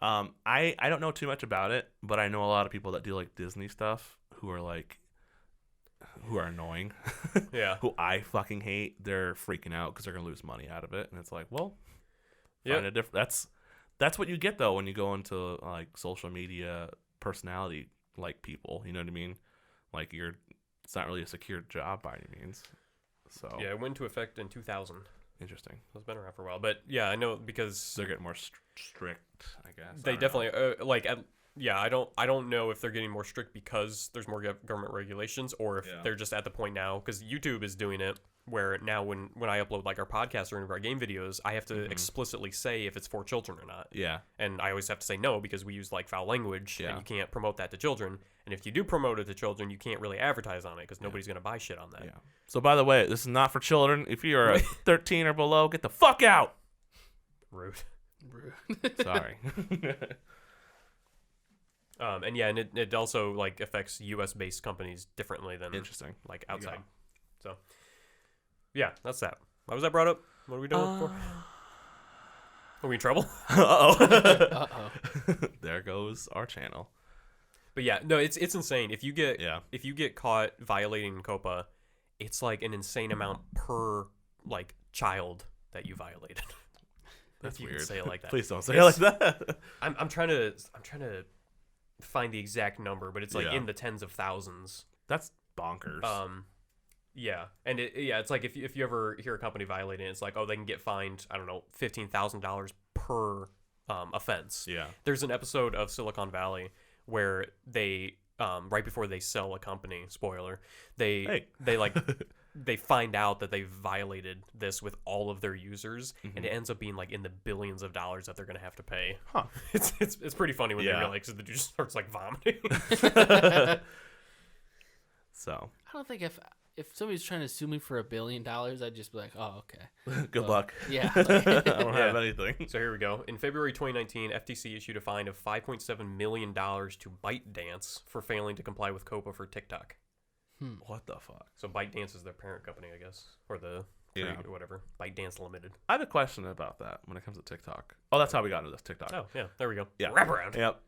S1: I don't know too much about it, but I know a lot of people that do like Disney stuff who are annoying.
S3: Yeah.
S1: Who I fucking hate. They're freaking out because they're gonna lose money out of it, and it's like, well, find a different. That's what you get though when you go into like social media personality like people. You know what I mean? Like it's not really a secure job by any means. So
S3: yeah, it went into effect in 2000.
S1: Interesting.
S3: So it's been around for a while, but yeah, I know because
S1: they're getting more strict, I guess.
S3: They definitely I don't know if they're getting more strict because there's more government regulations or if they're just at the point now because YouTube is doing it where now when I upload like our podcast or any of our game videos, I have to explicitly say if it's for children or not.
S1: Yeah.
S3: And I always have to say no because we use like foul language and you can't promote that to children. And if you do promote it to children, you can't really advertise on it because nobody's going to buy shit on that.
S1: Yeah. So by the way, this is not for children. If you're 13 or below, get the fuck out.
S3: Rude.
S1: Sorry.
S3: And yeah, and it also like affects U.S. based companies differently than like outside. So yeah, that's that. Why was that brought up? What are we doing for? Are we in trouble?
S1: Uh-oh. There goes our channel.
S3: But yeah, no, it's insane. If you get caught violating COPA, it's like an insane amount per like child that you violated.
S1: That's weird.
S3: Say it like that.
S1: Please don't say it like that.
S3: I'm trying to find the exact number, but it's like in the tens of thousands.
S1: That's bonkers.
S3: Yeah, and it's like if you ever hear a company violating it, it's like, oh, they can get fined, I don't know, $15,000 per offense. Yeah. There's an episode of Silicon Valley where they right before they sell a company, spoiler, they they find out that they violated this with all of their users, and it ends up being like in the billions of dollars that they're gonna have to pay. Huh. It's pretty funny when they realize that the dude just starts like vomiting.
S1: So
S2: I don't think if somebody's trying to sue me for $1 billion, I'd just be like, oh, okay.
S1: Good luck.
S2: Yeah.
S1: I don't have anything.
S3: So here we go. In February 2019, FTC issued a fine of $5.7 million to ByteDance for failing to comply with COPA for TikTok.
S1: What the fuck?
S3: So ByteDance is their parent company, I guess, or the or whatever. ByteDance Limited.
S1: I have a question about that when it comes to TikTok. Oh, that's how we got into this TikTok.
S3: Oh, yeah. There we go.
S1: Yeah.
S3: Wrap around.
S1: Yep.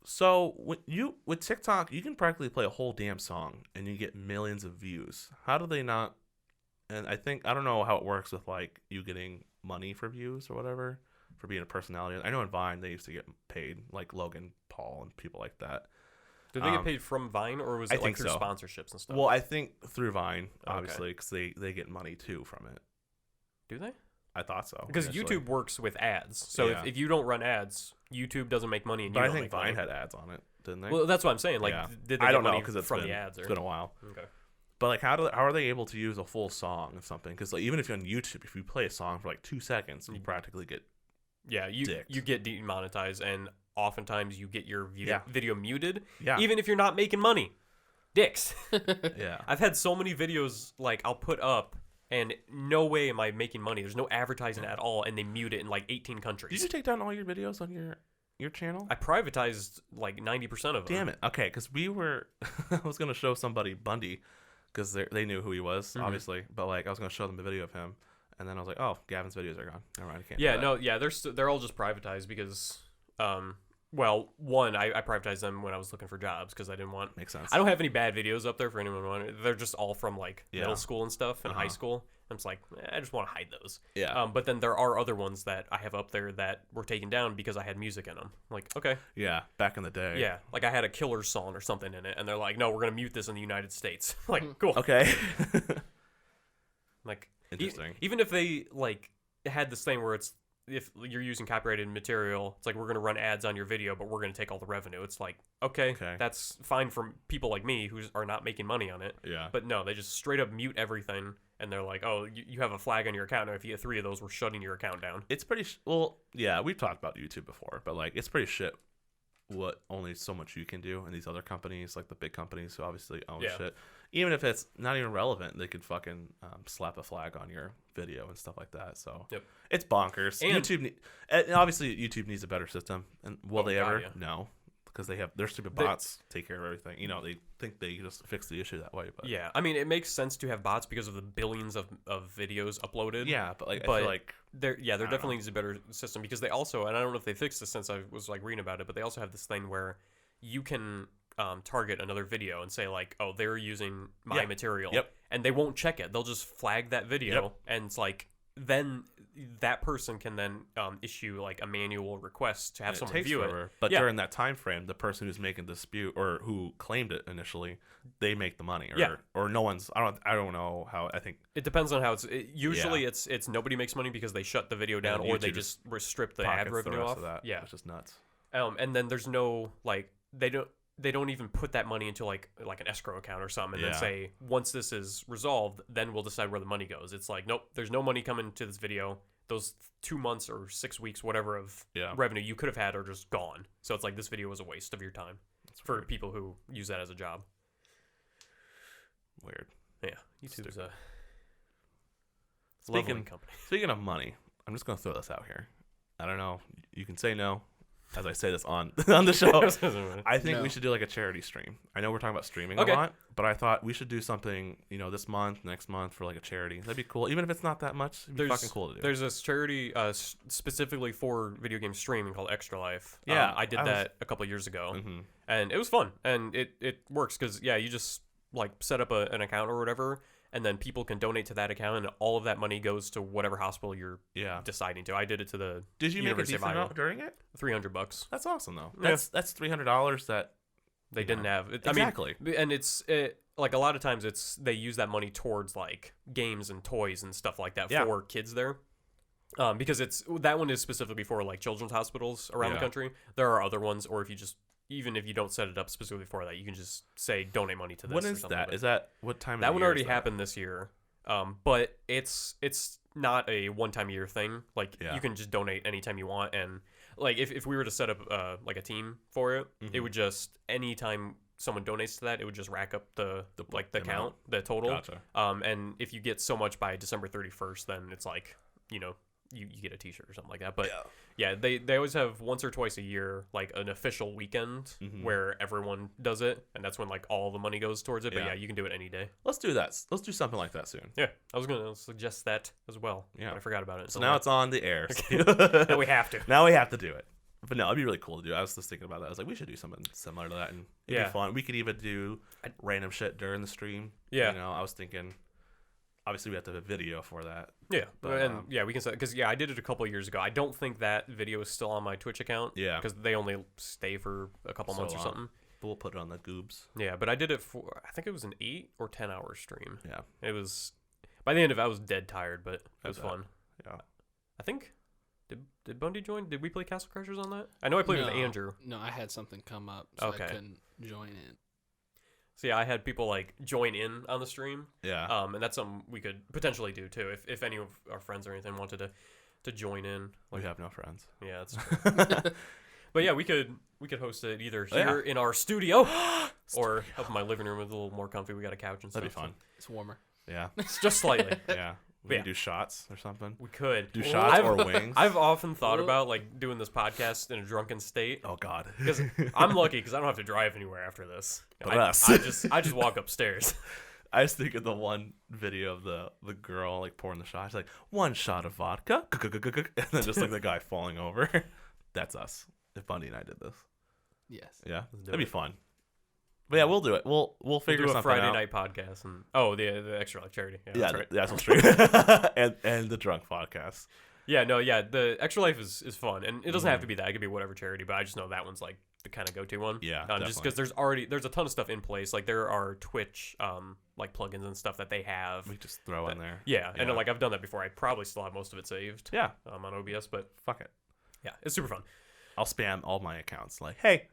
S1: So with TikTok, you can practically play a whole damn song and you get millions of views. How do they not? And I don't know how it works with like you getting money for views or whatever for being a personality. I know in Vine they used to get paid, like Logan Paul and people like that.
S3: Did they get paid from Vine or was it like through sponsorships and stuff?
S1: Well, I think through Vine, obviously, because they get money too from it.
S3: Do they?
S1: I thought so.
S3: Because YouTube works with ads. So if you don't run ads, YouTube doesn't make money. And
S1: but I think Vine had ads on it, didn't they?
S3: Well, that's what I'm saying. Like, did they
S1: I don't
S3: get
S1: know
S3: money
S1: because it's
S3: from the ads?
S1: It's been a while.
S3: Okay.
S1: But like, how are they able to use a full song of something? Because like, even if you're on YouTube, if you play a song for like 2 seconds, you practically get
S3: you get demonetized, and oftentimes you get your video muted.
S1: Yeah.
S3: Even if you're not making money, dicks.
S1: Yeah.
S3: I've had so many videos like I'll put up. And no way am I making money. There's no advertising at all, and they mute it in like 18 countries.
S1: Did you take down all your videos on your channel?
S3: I privatized like 90% of them.
S1: Damn it. Okay, because I was going to show somebody Bundy, because they knew who he was, obviously. But like, I was going to show them the video of him, and then I was like, oh, Gavin's videos are gone. Never mind, I can't do that.
S3: They're all just privatized because, well, one, I privatized them when I was looking for jobs because I didn't want...
S1: Makes sense.
S3: I don't have any bad videos up there for anyone wanting. They're just all from like middle school and stuff and high school. I'm just like, I just want to hide those.
S1: Yeah.
S3: But then there are other ones that I have up there that were taken down because I had music in them. I'm like, okay.
S1: Yeah, back in the day.
S3: Yeah, like I had a killer song or something in it, and they're like, no, we're going to mute this in the United States. Like, cool.
S1: Okay.
S3: Like,
S1: interesting.
S3: Even if they like had this thing where it's if you're using copyrighted material, it's like we're going to run ads on your video, but we're going to take all the revenue. It's like, okay, that's fine for people like me who are not making money on it.
S1: Yeah.
S3: But no, they just straight up mute everything, and they're like, oh, you have a flag on your account. Now, if you get 3 of those, we're shutting your account down.
S1: It's pretty well, yeah, we've talked about YouTube before, but like it's pretty shit what only so much you can do, and these other companies, like the big companies who obviously own shit, even if it's not even relevant, they could fucking slap a flag on your video and stuff like that. So it's bonkers. And YouTube obviously YouTube needs a better system, and will they ever? No, because they have their stupid bots take care of everything. You know, they think they just fix the issue that way, but
S3: yeah, I mean, it makes sense to have bots because of the billions of videos uploaded.
S1: Yeah, but like I feel like
S3: there definitely needs a better system, because they also, and I don't know if they fixed this since I was like reading about it, but they also have this thing where you can target another video and say like, oh, they're using my material, and they won't check it. They'll just flag that video, and it's like then that person can then issue like a manual request to have someone view it.
S1: But during that time frame, the person who's making the dispute or who claimed it initially, they make the money. Or no one's. I don't know how. I think
S3: it depends on how it's. Usually it's nobody makes money because they shut the video down, or they just strip the ad revenue off.
S1: Yeah, which is nuts.
S3: And then there's no like they don't even put that money into like an escrow account or something, and then say, once this is resolved, then we'll decide where the money goes. It's like, nope, there's no money coming to this video. Those 2 months or 6 weeks, whatever of revenue you could have had, are just gone. So it's like, this video was a waste of your time. That's for weird. People who use that as a job.
S1: Weird.
S3: Yeah, YouTube's a
S1: lovely company. Speaking of money, I'm just gonna throw this out here. I don't know. You can say no. As I say this on the show, I think we should do like a charity stream. I know we're talking about streaming a lot, but I thought we should do something, this month, next month, for like a charity. That'd be cool. Even if it's not that much, it'd be fucking cool to do.
S3: There's this charity specifically for video game streaming called Extra Life.
S1: Yeah,
S3: I did that a couple of years ago, and it was fun. And it works because, you just like set up an account or whatever, and then people can donate to that account, and all of that money goes to whatever hospital you're deciding to. I did it to the
S1: Did you
S3: University
S1: make a decent amount during it?
S3: $300.
S1: That's awesome though. That's $300 that
S3: they didn't have.
S1: Exactly.
S3: I mean, and it's like a lot of times they use that money towards like games and toys and stuff like that for kids there. Because that one is specifically for like children's hospitals around the country. There are other ones, or even if you don't set it up specifically for that, you can just say donate money to this.
S1: When is that? Is that what time?
S3: That one already happened this year, but it's not a one-time a year thing. Like you can just donate anytime you want, and like if we were to set up like a team for it, it would just anytime someone donates to that, it would just rack up the count, the total.
S1: Gotcha.
S3: And if you get so much by December 31st, then it's like you get a t-shirt or something like that. But they always have once or twice a year like an official weekend where everyone does it, and that's when like all the money goes towards it. But you can do it any day.
S1: Let's do that. Let's do something like that soon.
S3: Yeah, I was gonna suggest that as well. But I forgot about it.
S1: So now it's on the air.
S3: Now we have to.
S1: Now we have to do it. But no, it'd be really cool to do. I was just thinking about that. I was like, we should do something similar to that, and it'd be fun. We could even do random shit during the stream. Yeah, I was thinking. Obviously, we have to have a video for that. Yeah,
S3: but we can say, because I did it a couple of years ago. I don't think that video is still on my Twitch account. Yeah, because they only stay for a couple months or something.
S1: But we'll put it on the Goobs.
S3: Yeah, but I did it for, I think it was an 8 or 10 hour stream. Yeah, it was. By the end of it, I was dead tired, but it was fun. Yeah, I think. Did Bundy join? Did we play Castle Crashers on that? I know I played with Andrew.
S2: No, I had something come up, so I couldn't join it.
S3: So I had people like join in on the stream. Yeah. And that's something we could potentially do too, if any of our friends or anything wanted to join in.
S1: Like, we have no friends.
S3: Yeah, that's true. But yeah, we could host it either here in our studio or up in my living room. It's a little more comfy. We got a couch and stuff.
S1: That'd be fun.
S2: It's warmer.
S1: Yeah.
S3: It's just slightly.
S1: Yeah. We can do shots or something.
S3: We could
S1: do shots or wings.
S3: I've often thought about like doing this podcast in a drunken state.
S1: Oh God,
S3: because I'm lucky because I don't have to drive anywhere after this. I just walk upstairs.
S1: I was thinking the one video of the girl like pouring the shot. She's like, 1 shot of vodka, and then just like the guy falling over. That's us. If Bundy and I did this.
S2: Yes.
S1: Yeah, that'd be fun. But yeah, we'll do it. We'll figure something out.
S3: Friday night podcast and the Extra Life charity. Yeah, that's right.
S1: The actual stream and the drunk podcast.
S3: Yeah, no, yeah. The Extra Life is fun, and it doesn't have to be that. It could be whatever charity, but I just know that one's like the kind of go-to one.
S1: Yeah,
S3: just because there's a ton of stuff in place. Like there are Twitch like plugins and stuff that they have.
S1: We just throw in there.
S3: Yeah, and like I've done that before. I probably still have most of it saved.
S1: Yeah,
S3: on OBS, but
S1: fuck it.
S3: Yeah, it's super fun.
S1: I'll spam all my accounts like, hey,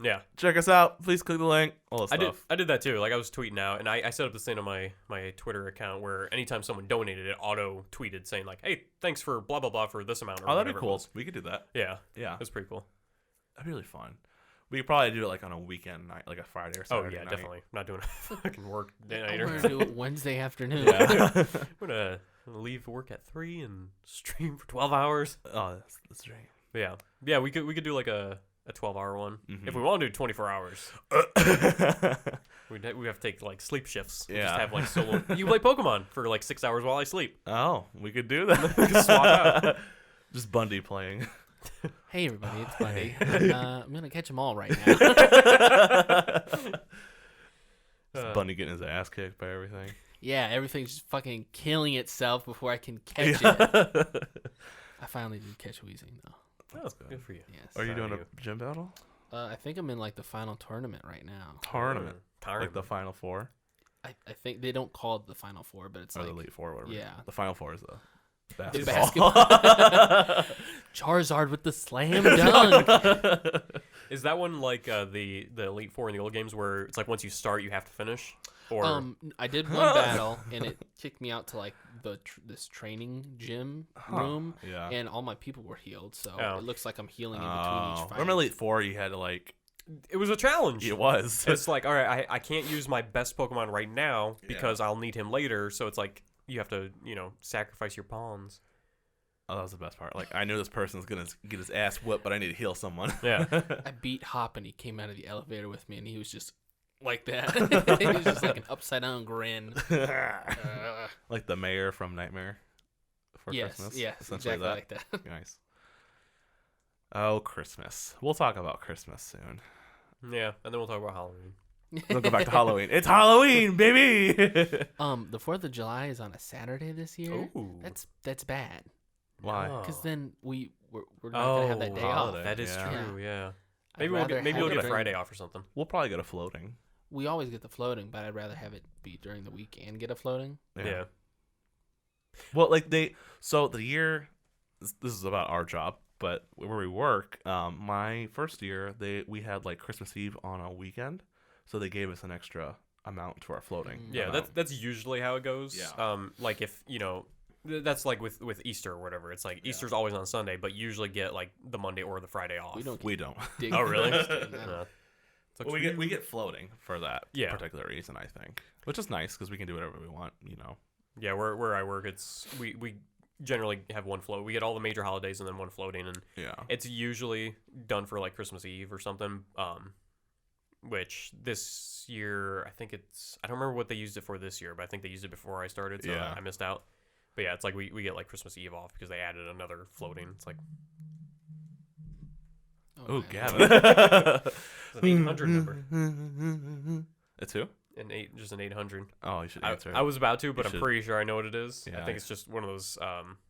S3: yeah,
S1: check us out. Please click the link. All that stuff.
S3: I did that too. Like I was tweeting out, and I set up this thing on my Twitter account where anytime someone donated, it auto tweeted saying like, "Hey, thanks for blah blah blah for this amount." Or
S1: that'd be cool. We could do that.
S3: Yeah,
S1: yeah,
S3: it's pretty cool.
S1: That'd be really fun. We could probably do it like on a weekend night, like a Friday or Saturday.
S3: Oh yeah,
S1: night.
S3: Definitely. I'm not doing a fucking work night.
S2: I'm gonna do it Wednesday afternoon.
S1: Yeah.
S3: I'm gonna leave work at 3 and stream for 12 hours.
S1: Oh, that's right.
S3: Yeah. We could do like a 12-hour one.
S1: Mm-hmm.
S3: If we want to do 24 hours, we have to take like sleep shifts.
S1: Yeah.
S3: Just have like solo. You play Pokemon for like 6 hours while I sleep.
S1: Oh, we could do that.
S3: We could swap out.
S1: Just Bundy playing.
S2: Hey everybody, it's Bundy. I'm gonna catch them all right now.
S1: Bundy getting his ass kicked by everything.
S2: Yeah, everything's just fucking killing itself before I can catch it. I finally did catch wheezing though.
S3: That's good for you.
S2: Yes.
S1: Are you doing a gym battle?
S2: I think I'm in like the final tournament right now.
S1: Tournament. Like the Final Four?
S2: I think they don't call it the Final Four, but it's
S1: or
S2: like
S1: the Elite Four, whatever.
S2: Yeah.
S1: The Final Four is the
S2: the
S1: basketball.
S2: basketball. Charizard with the slam dunk.
S3: Is that one like the Elite Four in the old games where it's like once you start you have to finish? Or
S2: I did one battle and it kicked me out to like this training gym room,
S1: Yeah.
S2: and all my people were healed, so it looks like I'm healing in between each fight.
S1: Remember Elite Four? You had to like.
S3: it was a challenge.
S1: It was.
S3: It's like, all right, I can't use my best Pokemon right now because I'll need him later. So it's like you have to, sacrifice your pawns.
S1: Oh, that was the best part. Like, I knew this person's gonna get his ass whipped, but I need to heal someone.
S3: Yeah.
S2: I beat Hop and he came out of the elevator with me and he was just like that. He was just like an upside down grin.
S1: Like the mayor from Nightmare Before Christmas.
S2: Yes,
S1: Essentially
S2: exactly like that.
S1: Nice. Oh, Christmas. We'll talk about Christmas soon.
S3: Yeah, and then we'll talk about Halloween.
S1: We'll go back to Halloween. It's Halloween, baby.
S2: The 4th of July is on a Saturday this year.
S3: Ooh.
S2: That's bad.
S1: Why?
S2: Because then we're not gonna have that day
S1: holiday.
S2: off.
S3: That is
S1: Yeah.
S3: true. Yeah.
S2: I'd
S3: Maybe we'll
S2: rather
S3: get
S2: have it
S3: a
S2: during-
S3: Friday off or something.
S1: We'll probably go to floating.
S2: We always get the floating, but I'd rather have it be during the week and get a floating.
S3: Yeah.
S1: Well, like the year. This is about our job, but where we work, my first year, we had like Christmas Eve on a weekend, so they gave us an extra amount to our floating.
S3: Yeah,
S1: amount.
S3: that's usually how it goes.
S1: Yeah.
S3: Like if that's like with Easter or whatever. It's like Easter's always on Sunday, but you usually get like the Monday or the Friday off.
S1: We don't.
S2: dig
S3: Oh, really?
S2: No.
S3: It's like,
S1: Well, we get floating for that
S3: Yeah.
S1: particular reason, I think, which is nice because we can do whatever we want.
S3: Yeah, where I work, it's we generally have one float. We get all the major holidays and then one floating, and
S1: Yeah.
S3: it's usually done for like Christmas Eve or something. Which this year I think I don't remember what they used it for this year, but I think they used it before I started, so
S1: Yeah.
S3: I missed out. But yeah, it's like we get like Christmas Eve off because they added another floating. It's like
S1: Oh,
S2: man.
S1: Gavin.
S3: it's an 800 number.
S1: It's who?
S3: Just an 800.
S1: Oh, you should answer.
S3: I was about to, but
S1: You
S3: I'm
S1: should.
S3: pretty sure I know what it is.
S1: Yeah.
S3: I think it's just one of those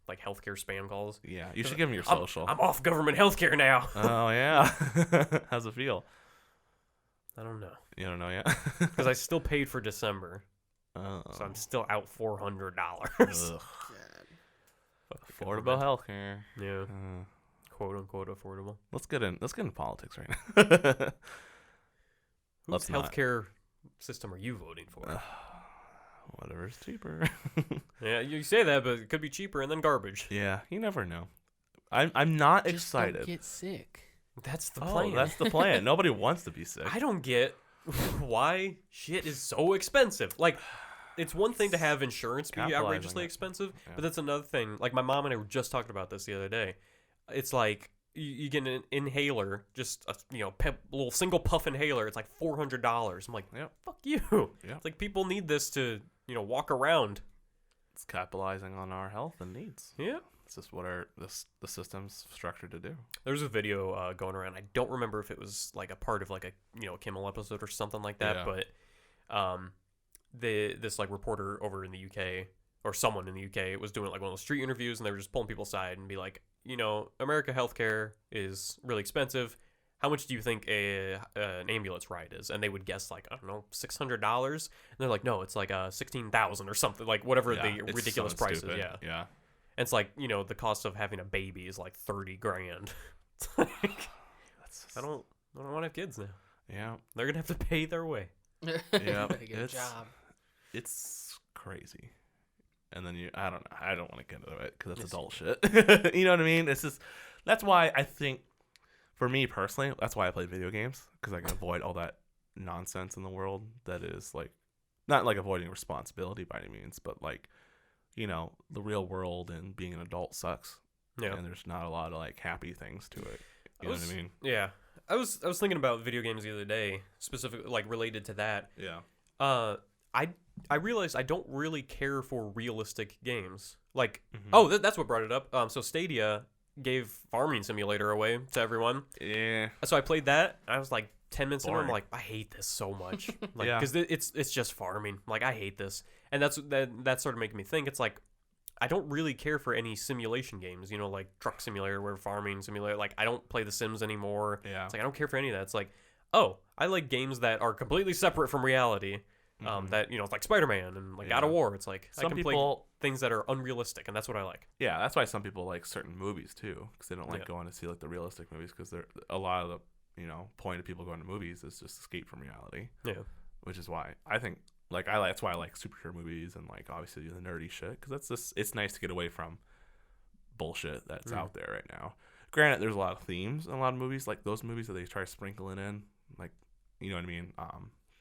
S3: like healthcare spam calls.
S1: Yeah, you should give him your social.
S3: I'm off government healthcare now.
S1: Oh yeah. How's it feel?
S3: I don't know
S1: You don't know yet.
S3: because I still paid for December,
S1: Oh.
S3: so I'm still out $400.
S1: Ugh. Affordable healthcare.
S3: Yeah,
S1: Uh,
S3: quote unquote affordable.
S1: let's get into politics right now.
S3: Whose
S1: Let's not.
S3: healthcare system are you voting for?
S1: Whatever's cheaper.
S3: Yeah, you say that, but it could be cheaper and then garbage.
S1: Yeah, you never know. I'm not
S2: Just
S1: excited.
S2: Don't get sick.
S3: That's the
S1: Oh,
S3: plan.
S1: that's the plan. Nobody wants to be sick.
S3: I don't get why shit is so expensive. Like, it's one thing to have insurance be
S1: Capitalizing
S3: outrageously
S1: it.
S3: expensive,
S1: Yeah.
S3: but that's another thing. Like, my mom and I were just talking about this the other day. It's like you get an inhaler, just a little single puff inhaler. It's like $400. I'm like,
S1: Yep.
S3: fuck you.
S1: Yep.
S3: It's like people need this to walk around.
S1: It's capitalizing on our health and needs.
S3: Yeah.
S1: It's just what the system's structured to do.
S3: There's a video going around. I don't remember if it was like a part of like a Kimmel episode or something like that,
S1: Yeah.
S3: but this like reporter over in the UK or someone in the UK was doing like one of those street interviews, and they were just pulling people aside and be like, America healthcare is really expensive. how much do you think an ambulance ride is? And they would guess like, I don't know, $600. And they're like, no, it's like 16,000 or something, like whatever the ridiculous price is. Yeah.
S1: Yeah.
S3: And it's like, you know, the cost of having a baby is like 30 grand. It's like, I don't want to have kids now.
S1: Yeah.
S3: They're gonna have to pay their way.
S1: Yeah.
S2: Gotta get a job.
S1: It's crazy. And then I don't know. I don't want to get into it because that's adult shit. You know what I mean? It's just, that's why I think, for me personally, that's why I play video games, because I can avoid all that nonsense in the world that is like, not like avoiding responsibility by any means, but like, you know, the real world and being an adult sucks. Yeah. And there's not a lot of like happy things to it. You know what I mean?
S3: Yeah. I was thinking about video games the other day, specifically like related to that.
S1: Yeah.
S3: I realized I don't really care for realistic games. Like, that's what brought it up. So Stadia gave Farming Simulator away to everyone.
S1: Yeah.
S3: So I played that. I was like 10 minutes in, I'm like, I hate this so much. Like, because it's just farming. Like, I hate this. And that started making me think. It's like, I don't really care for any simulation games, you know, like Truck Simulator or Farming Simulator. Like, I don't play The Sims anymore. Yeah. It's like, I don't care for any of that. It's like, oh, I like games that are completely separate from reality. That, you know, like Spider-Man and like God of War. It's like, I can play things that are unrealistic, and that's what I like.
S1: Yeah, that's why some people like certain movies too, because they don't like going to see like the realistic movies, because they're a lot of the, you know, point of people going to movies is just escape from reality. Yeah, which is why I think like that's why I like superhero movies and like obviously the nerdy shit, because that's just, it's nice to get away from bullshit that's out there right now. Granted, there's a lot of themes in a lot of movies, like those movies that they try sprinkling in, like, you know what I mean,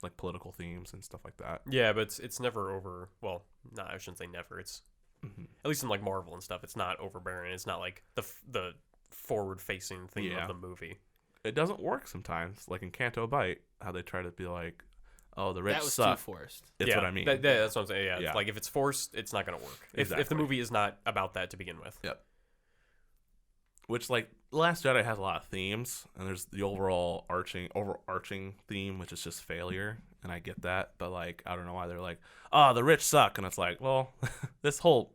S1: like political themes and stuff like that.
S3: Yeah, but it's never over. Well, no, I shouldn't say never. It's at least in like Marvel and stuff, it's not overbearing. It's not like the forward-facing theme of the movie.
S1: It doesn't work sometimes. Like in Canto Bight, how they try to be like, oh, the rich
S2: that was
S1: suck.
S2: Too forced.
S1: That's what I mean.
S3: That's what I'm saying. Yeah, like if it's forced, it's not gonna work.
S1: Exactly.
S3: If the movie is not about that to begin with.
S1: Yep. Which, like, The Last Jedi has a lot of themes, and there's the overarching theme, which is just failure, and I get that, but, like, I don't know why they're like, oh, the rich suck, and it's like, well, this whole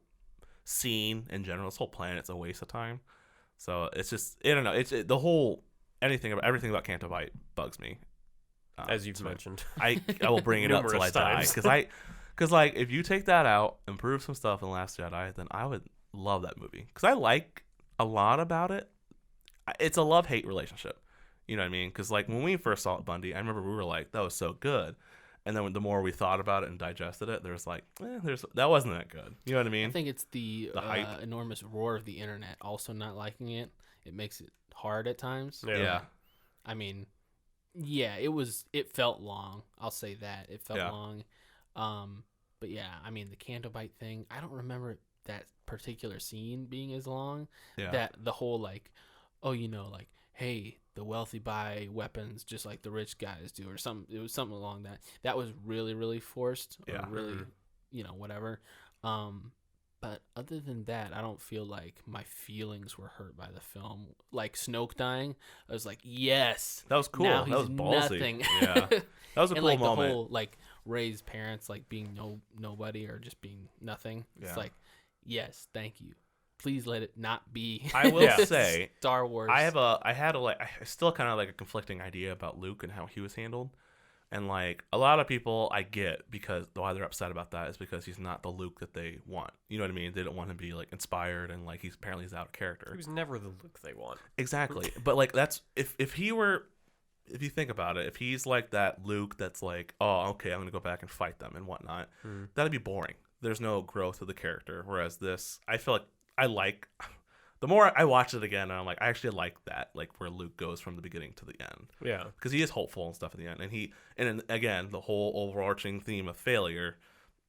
S1: scene in general, this whole planet's a waste of time, so it's just, I don't know, the whole, everything about Canto Bight bugs me.
S3: As you've mentioned.
S1: I will bring it up till I die, because, like, if you take that out, improve some stuff in The Last Jedi, then I would love that movie, because I like a lot about it. It's a love-hate relationship, you know what I mean? Because like when we first saw Bundy, I remember we were like, that was so good, and then the more we thought about it and digested it, there's like, that wasn't that good, you know what I mean?
S2: I think it's the enormous roar of the internet also not liking it. It makes it hard at times.
S1: Yeah.
S2: I mean, yeah, it felt long, I'll say that. It felt long. But yeah, I mean the Canto Bight thing, I don't remember that particular scene being as long. That the whole like, oh, you know, like, hey, the wealthy buy weapons just like the rich guys do, or something. It was something along that was really, really forced, or really, you know, whatever. But other than that, I don't feel like my feelings were hurt by the film. Like Snoke dying, I was like, yes,
S1: that was cool.
S2: Now
S1: that was ballsy.
S2: Nothing.
S1: Yeah, that was a
S2: and
S1: cool
S2: like
S1: moment.
S2: The whole like Rey's parents like being nobody or just being nothing. It's like, yes, thank you. Please let it not be.
S1: I will say
S2: Star Wars.
S1: I still kind of like a conflicting idea about Luke and how he was handled. And like a lot of people I get, because why they're upset about that is because he's not the Luke that they want. You know what I mean? They don't want him to be like inspired, and like he's out of character.
S3: He was never the Luke they want.
S1: Exactly. But like that's if you think about it, if he's like that Luke that's like, oh, okay, I'm gonna go back and fight them and whatnot, that'd be boring. There's no growth of the character. Whereas this, I feel like the more I watch it again, I'm like, I actually like that, like where Luke goes from the beginning to the end. Yeah, because he is hopeful and stuff at the end, and again, the whole overarching theme of failure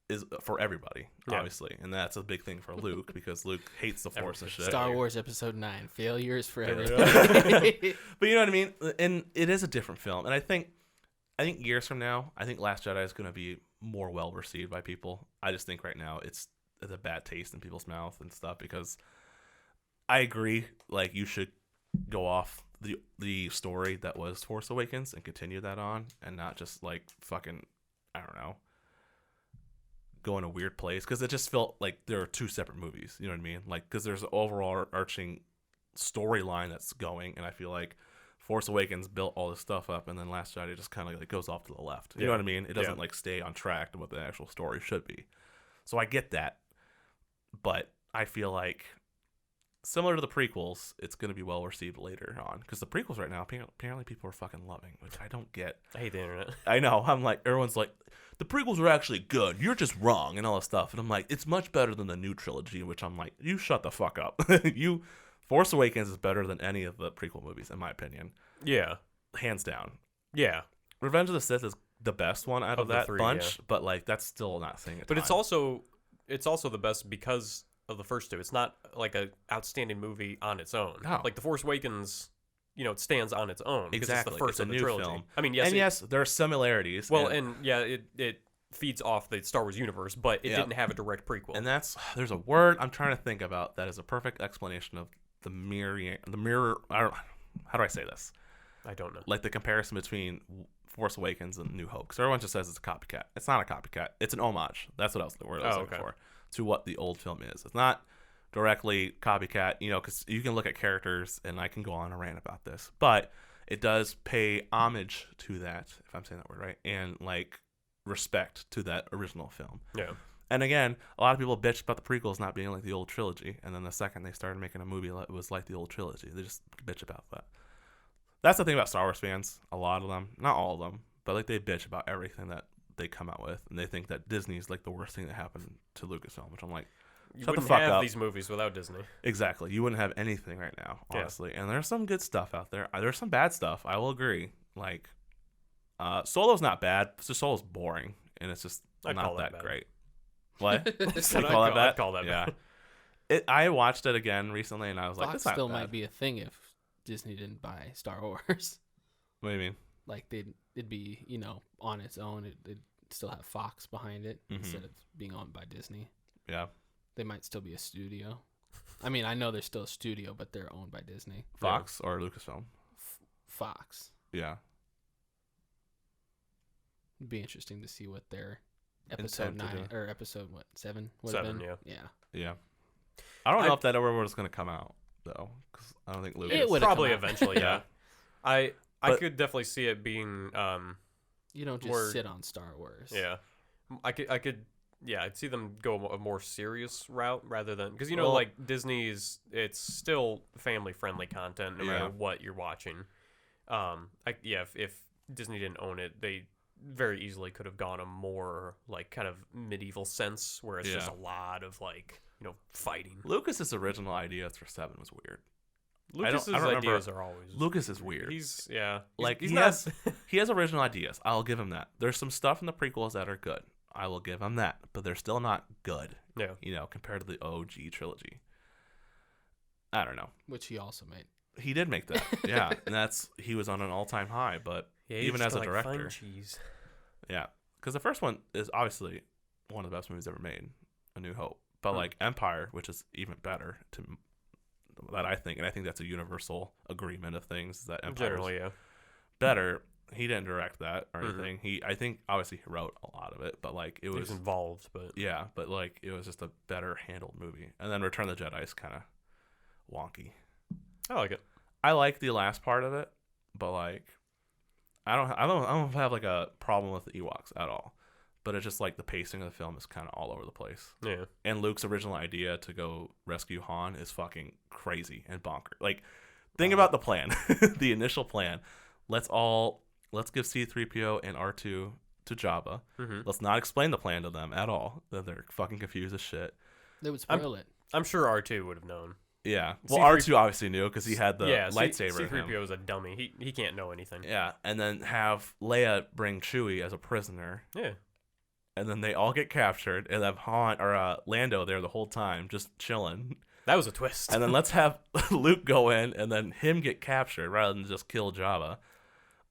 S1: is for everybody, obviously, and that's a big thing for Luke because Luke hates the Force and shit.
S2: Star Wars Episode 9, failure is for everybody.
S1: But you know what I mean, and it is a different film, and I think years from now, I think Last Jedi is going to be more well received by people. I just think right now it's a bad taste in people's mouth and stuff, because I agree, like, you should go off the story that was Force Awakens and continue that on, and not just like fucking, I don't know, go in a weird place, because it just felt like there are two separate movies, you know what I mean? Like, because there's an overall arching storyline that's going, and I feel like Force Awakens built all this stuff up, and then Last Jedi just kind of like goes off to the left. You know what I mean? It doesn't like stay on track to what the actual story should be. So I get that, but I feel like similar to the prequels, it's going to be well received later on, because the prequels right now apparently people are fucking loving, which I don't get.
S3: I hate the internet.
S1: I know. I'm like, everyone's like, the prequels are actually good. You're just wrong and all this stuff. And I'm like, it's much better than the new trilogy, which I'm like, you shut the fuck up. Force Awakens is better than any of the prequel movies, in my opinion.
S3: Yeah.
S1: Hands down.
S3: Yeah.
S1: Revenge of the Sith is the best one out of that
S3: three,
S1: bunch, but like that's still not saying it.
S3: But it's also the best because of the first two. It's not like a outstanding movie on its own.
S1: No.
S3: Like The Force Awakens, it stands on its own because
S1: Exactly.
S3: it's the first
S1: It's
S3: of
S1: a
S3: the
S1: new
S3: trilogy.
S1: film.
S3: I mean,
S1: yes, there are similarities.
S3: Well, it feeds off the Star Wars universe, but it didn't have a direct prequel.
S1: And there's a word I'm trying to think about that is a perfect explanation of the mirror. How do I say this?
S3: I don't know.
S1: Like the comparison between Force Awakens and New Hope. Because everyone just says it's a copycat. It's not a copycat. It's an homage. That's what I was looking for. To what the old film is. It's not directly copycat, because you can look at characters, and I can go on a rant about this, but it does pay homage to that, if I'm saying that word right, and like respect to that original film.
S3: Yeah.
S1: And again, a lot of people bitched about the prequels not being like the old trilogy, and then the second they started making a movie that was like the old trilogy, they just bitch about that. That's the thing about Star Wars fans. A lot of them, not all of them, but like they bitch about everything that they come out with, and they think that Disney's like the worst thing that happened to Lucasfilm, which I'm like, shut the fuck up. You wouldn't have
S3: these movies without Disney.
S1: Exactly. You wouldn't have anything right now, honestly. Yeah. And there's some good stuff out there. There's some bad stuff. I will agree. Like, Solo's not bad. It's just Solo's boring, and it's just not that great. What?
S3: I'd call that bad.
S1: I watched it again recently, and I was like,
S2: Fox still might be a thing if Disney didn't buy Star Wars.
S1: What do you mean?
S2: Like it'd be on its own. It'd still have Fox behind it instead of being owned by Disney.
S1: Yeah.
S2: They might still be a studio. I mean, I know they're still a studio, but they're owned by Disney.
S1: Fox or Lucasfilm?
S2: Fox.
S1: Yeah.
S2: It'd be interesting to see what their episode 9 or episode 7 would have been.
S1: Yeah. I don't know if that ever was going to come out though, because I don't think Lucas.
S2: It would
S3: probably eventually. Yeah. I could definitely see it being.
S2: You don't just sit on Star Wars.
S3: Yeah. I could. Yeah, I'd see them go a more serious route rather than because like Disney's, it's still family friendly content no matter what you're watching. If Disney didn't own it, they very easily could have gone a more like kind of medieval sense where it's just a lot of like fighting.
S1: Lucas's original ideas for 7 was weird.
S3: Lucas's ideas are always
S1: Lucas is weird. He has original ideas. I'll give him that. There's some stuff in the prequels that are good. I will give him that, but they're still not good.
S3: Yeah.
S1: Compared to the OG trilogy. I don't know.
S2: Which he also made.
S1: He did make that. Yeah, and he was on an all-time high, but even as a director. Yeah, because the first one is obviously one of the best movies ever made, A New Hope. But like Empire, which is even better that I think, and I think that's a universal agreement of things, is that Empire is better. He didn't direct that or anything. I think obviously he wrote a lot of it, but like he was
S3: involved. But
S1: but like it was just a better handled movie. And then Return of the Jedi is kind of wonky.
S3: I like it.
S1: I like the last part of it, but like I don't have like a problem with the Ewoks at all. But it's just like the pacing of the film is kind of all over the place.
S3: Yeah.
S1: And Luke's original idea to go rescue Han is fucking crazy and bonkers. Like, think about the plan, the initial plan. Let's give C-3PO and R2 to Jabba. Let's not explain the plan to them at all. They're fucking confused as shit.
S2: They would spoil it.
S3: I'm sure R2 would have known.
S1: Yeah. Well, R2 obviously knew because he had the lightsaber.
S3: C-3PO is a dummy. He can't know anything.
S1: Yeah. And then have Leia bring Chewie as a prisoner.
S3: Yeah.
S1: And then they all get captured and have Han or Lando there the whole time just chilling.
S3: That was a twist.
S1: And then let's have Luke go in and then him get captured rather than just kill Jabba.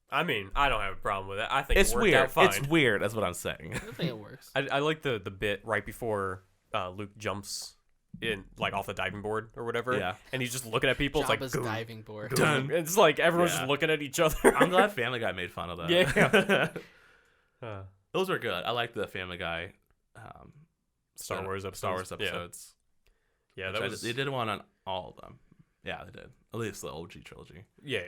S3: I mean, I don't have a problem with it. I think
S1: it's
S3: it worked
S1: weird.
S3: out fine.
S1: It's weird. That's what I'm saying.
S2: I think it works.
S3: I like the bit right before Luke jumps in, like off the diving board or whatever.
S1: Yeah.
S3: And he's just looking at people.
S2: Jabba's
S3: it's like
S2: diving board.
S3: Done. It's like everyone's just looking at each other.
S1: I'm glad Family Guy made fun of that.
S3: Yeah.
S1: Those were good. I like the Family Guy
S3: Star Wars
S1: episodes.
S3: Yeah,
S1: they did one on all of them. Yeah, they did. At least the OG trilogy.
S3: Yeah.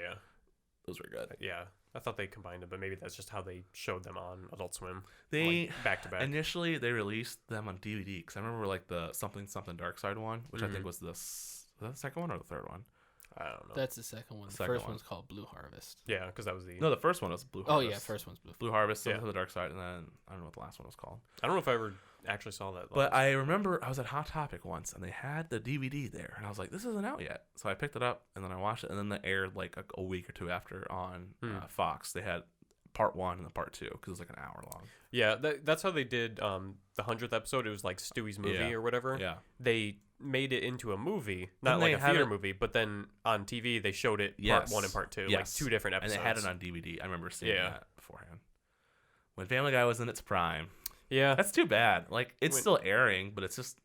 S1: Those were good.
S3: Yeah. I thought they combined them, but maybe that's just how they showed them on Adult Swim.
S1: They
S3: back to back.
S1: Initially they released them on DVD because I remember like the something Dark Side one, which I think was was that the second one or the third one?
S3: I don't know.
S2: That's the second one. The first one's called Blue Harvest.
S3: Yeah, because that was the...
S1: No, the first one was Blue Harvest.
S2: Oh, yeah, first one's
S1: Blue Harvest, Something to the Dark Side, and then I don't know what the last one was called.
S3: I don't know if I ever actually saw that.
S1: But I remember I was at Hot Topic once, and they had the DVD there, and I was like, this isn't out yet. So I picked it up, and then I watched it, and then they aired like a week or two after on Fox. They had part 1 and the part 2 because it was like an hour long.
S3: Yeah, that's how they did the 100th episode. It was like Stewie's movie or whatever. Yeah. They made it into a movie, not like a theater movie, but then on TV they showed it part 1 and part 2, like 2 different episodes.
S1: And they had it on DVD. I remember seeing that beforehand. When Family Guy was in its prime.
S3: Yeah.
S1: That's too bad. Like, it's still airing, but it's just...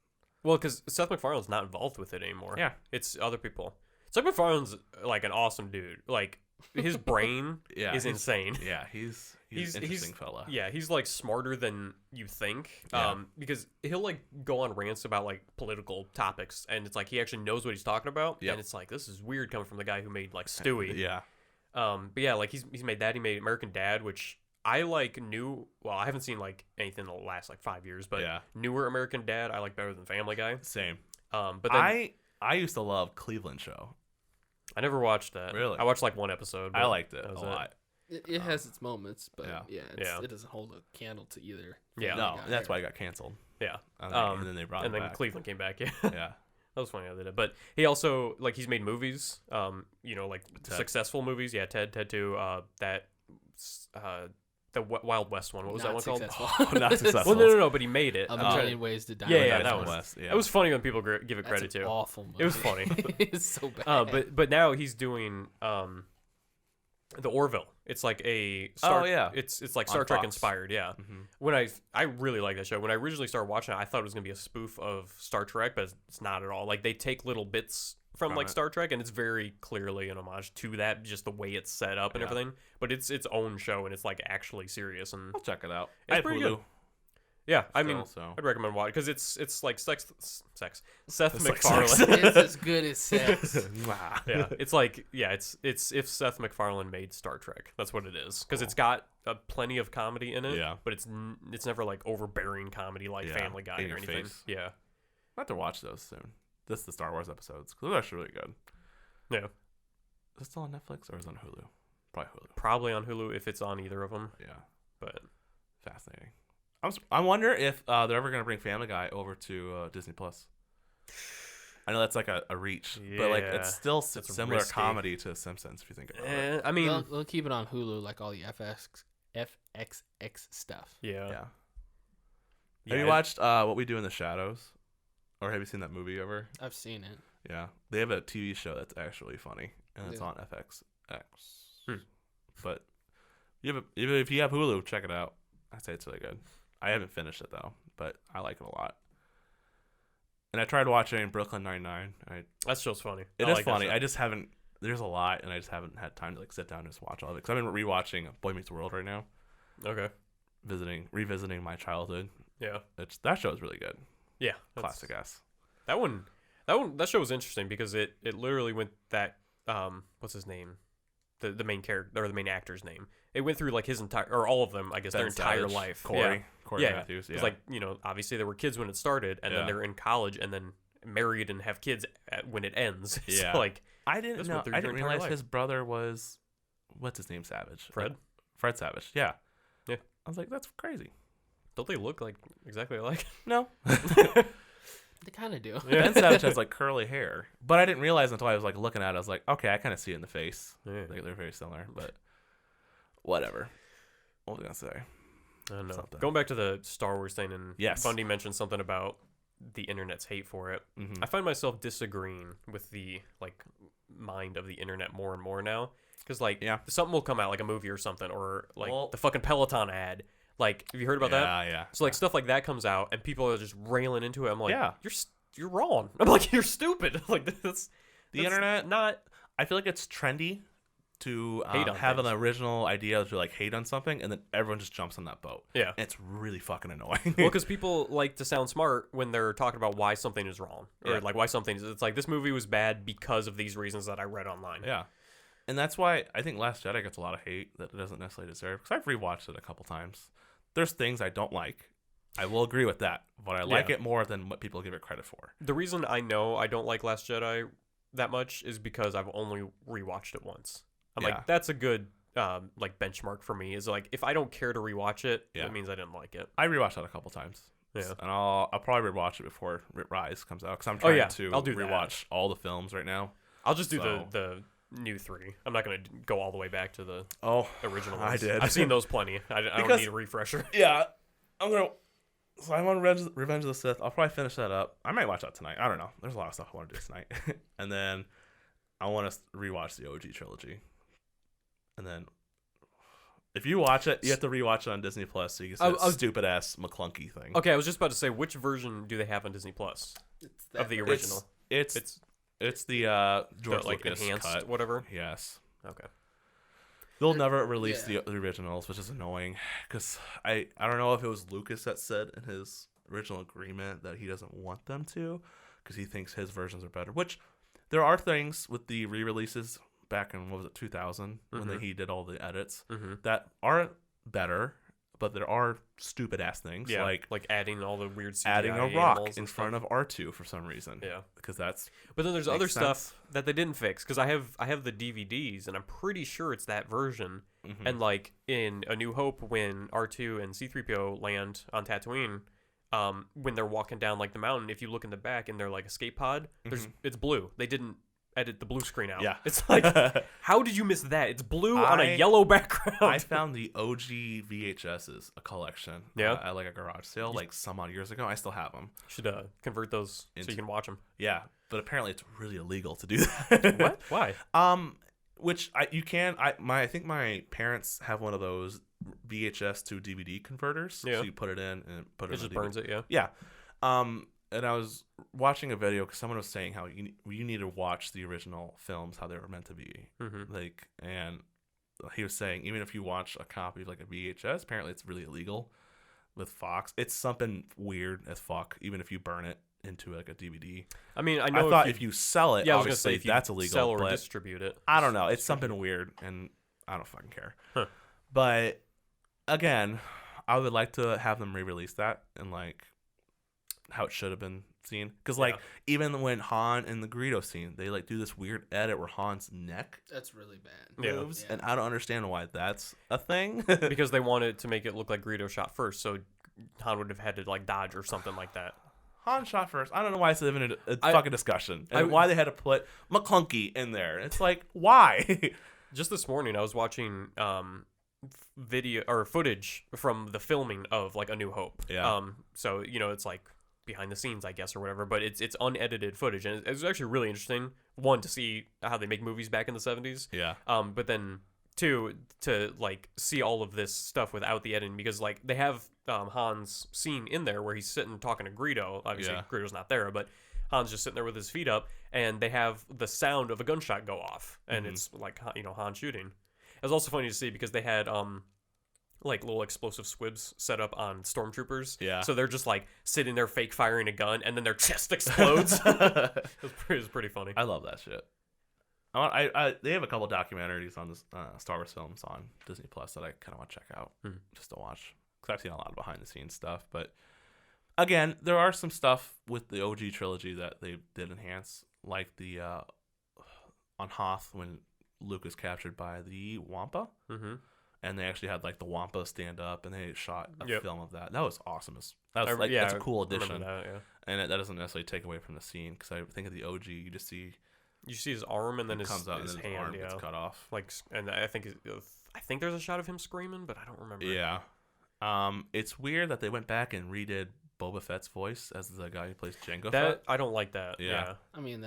S3: Well, because Seth MacFarlane's not involved with it anymore.
S1: Yeah.
S3: It's other people. Seth MacFarlane's like an awesome dude. Like, his brain is insane.
S1: Yeah, he's an interesting fella.
S3: Yeah, he's like smarter than you think. Because he'll like go on rants about like political topics, and it's like he actually knows what he's talking about. Yeah. And it's like, this is weird coming from the guy who made like Stewie.
S1: Yeah.
S3: But yeah, like he's made that. He made American Dad, which I like I haven't seen like anything in the last like 5 years, but newer American Dad I like better than Family Guy.
S1: Same.
S3: But then,
S1: I used to love Cleveland Show.
S3: I never watched that.
S1: Really?
S3: I watched like one episode.
S1: I liked it a lot.
S2: It has its moments, but it doesn't hold a candle to either.
S3: Yeah.
S1: No, that's why it got canceled.
S3: Yeah.
S1: And then they brought it back.
S3: And then Cleveland came back. Yeah.
S1: Yeah.
S3: That was funny how they did it. But he also, like, he's made movies, like successful movies. Yeah, Ted 2, the Wild West one. What was that one called?
S1: Not successful.
S3: Well, no, but he made it.
S2: A Million Ways to Die.
S3: Yeah, that was. It was funny when people give it credit to.
S2: Awful movie.
S3: It was funny.
S2: It's so bad.
S3: But now he's doing the Orville. It's like a it's like Star Trek inspired. Yeah. Mm-hmm. When I really like that show. When I originally started watching it, I thought it was gonna be a spoof of Star Trek, but it's not at all. Like they take little bits from like Star Trek, and it's very clearly an homage to that, just the way it's set up and everything. But it's its own show, and it's like actually serious. And
S1: I'll check it out.
S3: It's pretty good. Yeah, I mean, I'd recommend watching because it's like Seth MacFarlane.
S2: It's as good as sex.
S3: Yeah, it's like it's if Seth MacFarlane made Star Trek, that's what it is. Because it's got plenty of comedy in it. Yeah, but it's never like overbearing comedy like Family Guy or anything. Yeah,
S1: I have to watch those soon. This is the Star Wars episodes because they're actually really good.
S3: Yeah,
S1: is it still on Netflix or is it on Hulu? Probably Hulu.
S3: Probably on Hulu if it's on either of them.
S1: Yeah,
S3: but
S1: fascinating. I wonder if they're ever going to bring Family Guy over to Disney Plus. I know that's like a reach, but like it's still similar comedy to Simpsons if you think about it.
S2: I mean, they'll keep it on Hulu like all the FXX stuff.
S3: Yeah.
S1: Have you watched What We Do in the Shadows? Or have you seen that movie ever?
S2: I've seen it.
S1: Yeah. They have a TV show that's actually funny, and it's on FXX. But if you have Hulu, check it out. I'd say it's really good. I haven't finished it though, but I like it a lot. And I tried watching Brooklyn Nine-Nine.
S3: That show's funny.
S1: It is funny. I just haven't. There's a lot, and I just haven't had time to like sit down and just watch all of it. Because I've been rewatching Boy Meets World right now.
S3: Okay.
S1: Revisiting my childhood.
S3: Yeah.
S1: That show is really good.
S3: Yeah.
S1: Classic ass.
S3: That show was interesting because it literally went that what's his name, the main character or the main actor's name. It went through like his entire or all of them, I guess, their entire life.
S1: Corey Matthews.
S3: It's like, obviously they were kids when it started, and then they're in college, and then married and have kids when it ends.
S1: Yeah.
S3: So, like,
S1: I didn't realize his brother was what's his name? Savage.
S3: Fred
S1: Savage. Yeah.
S3: Yeah.
S1: I was like, that's crazy.
S3: Don't they look like exactly alike?
S1: No.
S2: They kind of do.
S1: Ben Savage has like curly hair, but I didn't realize until I was like looking at it. I was like, okay, I kind of see it in the face. Yeah. Like, they're very similar, but whatever. What was I gonna say?
S3: I don't know. Something. Going back to the Star Wars thing, and Bundy mentioned something about the internet's hate for it. Mm-hmm. I find myself disagreeing with the like mind of the internet more and more now, because like something will come out like a movie or something, or like the fucking Peloton ad. Like, have you heard about that?
S1: Yeah.
S3: So like stuff like that comes out, and people are just railing into it. I'm like, you're wrong. I'm like, you're stupid. Like that's
S1: the internet. I feel like it's trendy to have an original idea to like hate on something, and then everyone just jumps on that boat.
S3: Yeah,
S1: and it's really fucking annoying.
S3: Well, because people like to sound smart when they're talking about why something is wrong, or like why something is. It's like, this movie was bad because of these reasons that I read online.
S1: Yeah. And that's why I think Last Jedi gets a lot of hate that it doesn't necessarily deserve. Because I've rewatched it a couple times. There's things I don't like. I will agree with that. But I like it more than what people give it credit for.
S3: The reason I know I don't like Last Jedi that much is because I've only rewatched it once. I'm like, that's a good like benchmark for me. Is like, if I don't care to rewatch it, that means I didn't like it.
S1: I rewatched that a couple times.
S3: Yeah.
S1: And I'll probably rewatch it before Rise comes out. Because I'm trying to
S3: I'll do
S1: rewatch all the films right now.
S3: I'll just do the new 3. I'm not going to go all the way back to the original ones.
S1: I did.
S3: I've seen those plenty. I don't need a refresher.
S1: Yeah. I'm on Revenge of the Sith. I'll probably finish that up. I might watch that tonight. I don't know. There's a lot of stuff I want to do tonight. And then I want to rewatch the OG trilogy. And then if you watch it, you have to rewatch it on Disney Plus so you can see that stupid-ass McClunky thing.
S3: Okay, I was just about to say, which version do they have on Disney Plus of the original?
S1: It's the George
S3: like
S1: Lucas
S3: enhanced
S1: cut.
S3: Whatever?
S1: Yes.
S3: Okay.
S1: They'll never release the originals, which is annoying. Because I don't know if it was Lucas that said in his original agreement that he doesn't want them to. Because he thinks his versions are better. Which, there are things with the re-releases back in, what was it, 2000? When he did all the edits. That are better. But there are stupid-ass things. Like
S3: adding all the weird CGI
S1: adding a rock in front of R2 for some reason.
S3: Yeah.
S1: Because that's...
S3: But then there's other stuff that they didn't fix. Because I have the DVDs, and I'm pretty sure it's that version. And like in A New Hope, when R2 and C-3PO land on Tatooine, when they're walking down like the mountain, if you look in the back in their like escape pod, it's blue. They didn't edit the blue screen out.
S1: Yeah.
S3: It's like, how did you miss that? It's blue on a yellow background.
S1: I found the OG VHSs, a collection.
S3: Yeah.
S1: At like a garage sale, like some odd years ago. I still have them.
S3: You should convert those so you can watch them.
S1: Yeah. But apparently it's really illegal to do that.
S3: What? Why?
S1: Which you can. I think my parents have one of those VHS to DVD converters.
S3: Yeah.
S1: So you put it in and put it.
S3: It just burns it. Yeah.
S1: Yeah. And I was watching a video because someone was saying how you need to watch the original films how they were meant to be. Like, and he was saying even if you watch a copy of like a VHS, apparently it's really illegal with Fox. It's something weird as fuck. Even if you burn it into like a DVD.
S3: I mean, I
S1: thought if you sell it, obviously
S3: if
S1: that's illegal.
S3: Sell or distribute it.
S1: I don't know. It's something weird, and I don't fucking care. But again, I would like to have them re-release that and like how it should have been seen. Because like even when Han in the Greedo scene, they like do this weird edit where Han's neck
S2: that's really bad
S1: moves, and I don't understand why that's a thing.
S3: Because they wanted to make it look like Greedo shot first, so Han would have had to like dodge or something like that.
S1: Han shot first. I don't know why it's even a fucking discussion. And why they had to put McClunky in there. It's like, why?
S3: Just this morning, I was watching video or footage from the filming of like A New Hope.
S1: Yeah.
S3: So it's like behind the scenes, I guess, or whatever. But it's unedited footage, and it's actually really interesting. One, to see how they make movies back in the 70s.
S1: Yeah.
S3: But then two, to like see all of this stuff without the editing, because like they have Han's scene in there where he's sitting talking to Greedo. Obviously, Greedo's not there, but Han's just sitting there with his feet up, and they have the sound of a gunshot go off, and it's like Han shooting. It was also funny to see because they had like little explosive squibs set up on stormtroopers.
S1: Yeah.
S3: So they're just like sitting there fake firing a gun, and then their chest explodes. It was pretty funny.
S1: I love that shit. They have a couple documentaries on this Star Wars films on Disney Plus that I kind of want to check out just to watch, because I've seen a lot of behind the scenes stuff. But again, there are some stuff with the OG trilogy that they did enhance, like the on Hoth when Luke is captured by the Wampa, and they actually had like the Wampa stand up, and they shot a film of that. That was awesome. That's a cool addition, and that doesn't necessarily take away from the scene, because I think of the OG, you just see. You
S3: see his arm, and then his
S1: comes out,
S3: his
S1: and
S3: hand,
S1: his arm gets cut off.
S3: Like, and I think there's a shot of him screaming, but I don't remember.
S1: Yeah, it's weird that they went back and redid Boba Fett's voice as the guy who plays Jango Fett.
S3: I don't like that. Yeah.
S2: I mean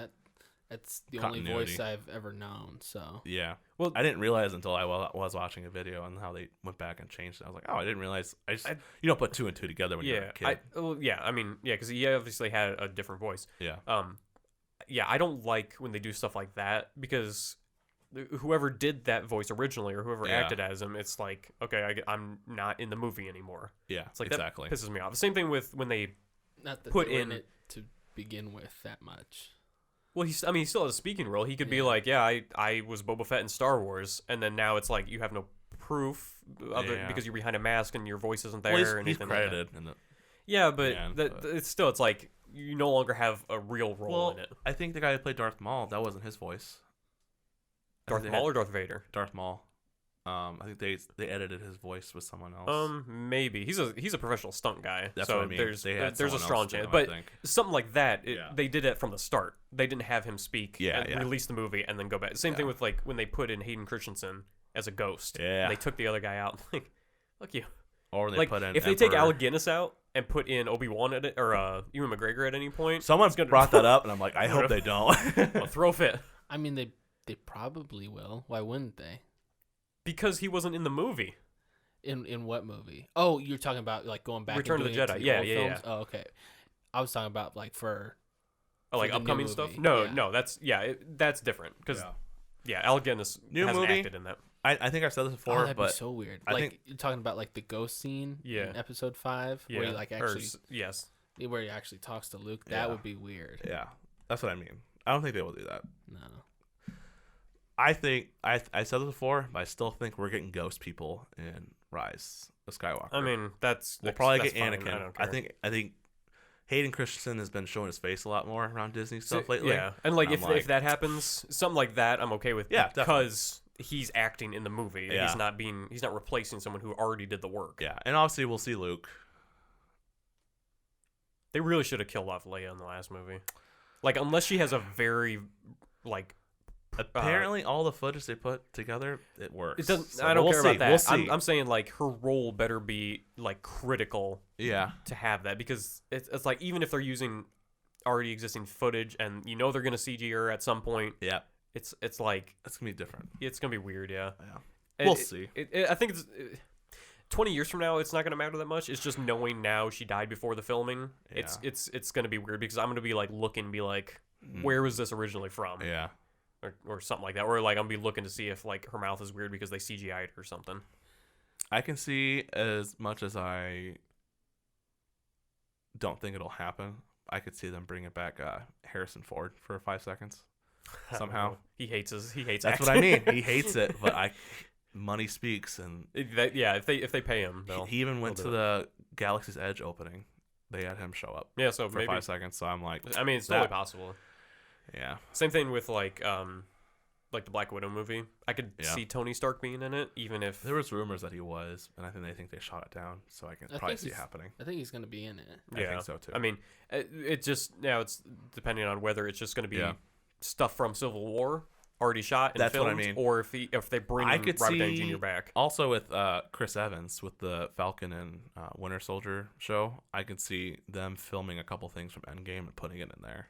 S2: that's the only voice I've ever known. So
S1: yeah, well, I didn't realize until I was watching a video on how they went back and changed it. I was like, oh, I didn't realize. You don't put two and two together when you're a kid.
S3: I mean, because he obviously had a different voice.
S1: Yeah.
S3: Yeah, I don't like when they do stuff like that, because whoever did that voice originally or whoever acted as him, it's like, okay, I'm not in the movie anymore.
S1: Yeah,
S3: it's like
S1: exactly.
S3: That pisses me off. The same thing with when they
S2: not that
S3: put
S2: they were
S3: in
S2: it to begin with that much.
S3: Well, he still has a speaking role. He could be like, yeah, I was Boba Fett in Star Wars, and then now it's like you have no proof of it because you're behind a mask and your voice isn't there.
S1: Well,
S3: and
S1: he's credited.
S3: Yeah, but it's like you no longer have a real role in it.
S1: I think the guy who played Darth Maul, that wasn't his voice.
S3: Darth Maul or Darth Vader?
S1: Darth Maul. I think they edited his voice with someone else.
S3: Maybe he's a professional stunt guy.
S1: That's
S3: so
S1: what I mean.
S3: There's a strong chance,
S1: him,
S3: but something like that, they did it from the start. They didn't have him speak and release the movie and then go back. Same thing with like when they put in Hayden Christensen as a ghost.
S1: Yeah,
S3: they took the other guy out. Like, fuck you.
S1: Or when they put in
S3: if they take Alec Guinness out and put in Obi-Wan at it, or Ewan McGregor at any point,
S1: someone's brought that up, and I'm like, I hope they don't.
S3: Well, throw fit.
S2: I mean, they probably will. Why wouldn't they?
S3: Because he wasn't in the movie.
S2: In what movie? Oh, you're talking about like going back.
S3: Return
S2: and
S3: of the Jedi. Yeah.
S2: Films? Oh, okay. I was talking about like for
S3: like upcoming stuff. No, that's different because Alec Guinness hasn't acted in that.
S1: I think I've said this before,
S2: that'd
S1: but
S2: be so weird. You're talking about like the ghost scene in episode 5, where he like actually where he actually talks to Luke. That would be weird.
S1: Yeah, that's what I mean. I don't think they will do that.
S2: No.
S1: I think I said this before, but I still think we're getting ghost people in Rise of Skywalker.
S3: I mean,
S1: we'll probably get
S3: fine.
S1: Anakin. I think Hayden Christensen has been showing his face a lot more around Disney stuff lately.
S3: Yeah, and like if that happens, something like that, I'm okay with.
S1: Yeah,
S3: because he's acting in the movie. Yeah. He's not replacing someone who already did the work.
S1: Yeah, and obviously we'll see Luke.
S3: They really should have killed off Leia in the last movie. Like, unless she has a very like.
S1: Apparently, all the footage they put together, it works.
S3: It doesn't. So I don't care about that. We'll see. I'm saying like her role better be like critical.
S1: Yeah.
S3: To have that, because it's like, even if they're using already existing footage and they're gonna CG her at some point.
S1: Yeah.
S3: It's like
S1: it's gonna be different.
S3: It's gonna be weird. Yeah.
S1: We'll see.
S3: I think it's 20 years from now, it's not gonna matter that much. It's just knowing now she died before the filming. Yeah. It's gonna be weird because I'm gonna be like looking, be like, where was this originally from?
S1: Yeah.
S3: Or something like that. Or like I'm gonna be looking to see if like her mouth is weird because they CGI'd her or something.
S1: I can see, as much as I don't think it'll happen, I could see them bringing back Harrison Ford for 5 seconds somehow.
S3: He hates
S1: That's
S3: acting.
S1: what I mean. He hates it, but money speaks, and
S3: if they pay him,
S1: he even went to the Galaxy's Edge opening. They had him show up.
S3: Yeah, so
S1: for
S3: maybe
S1: 5 seconds. So I'm like,
S3: I mean, it's totally possible.
S1: Yeah.
S3: Same thing with like the Black Widow movie. I could see Tony Stark being in it, even if
S1: there was rumors that he was, and I think they shot it down. So I can probably see it happening.
S2: I think he's gonna be in it.
S1: I think so too.
S3: I mean, it just it's depending on whether it's just gonna be stuff from Civil War already shot and filmed,
S1: what I mean.
S3: Or if they bring Robert Downey Jr. back.
S1: Also with Chris Evans with the Falcon and Winter Soldier show, I could see them filming a couple things from Endgame and putting it in there.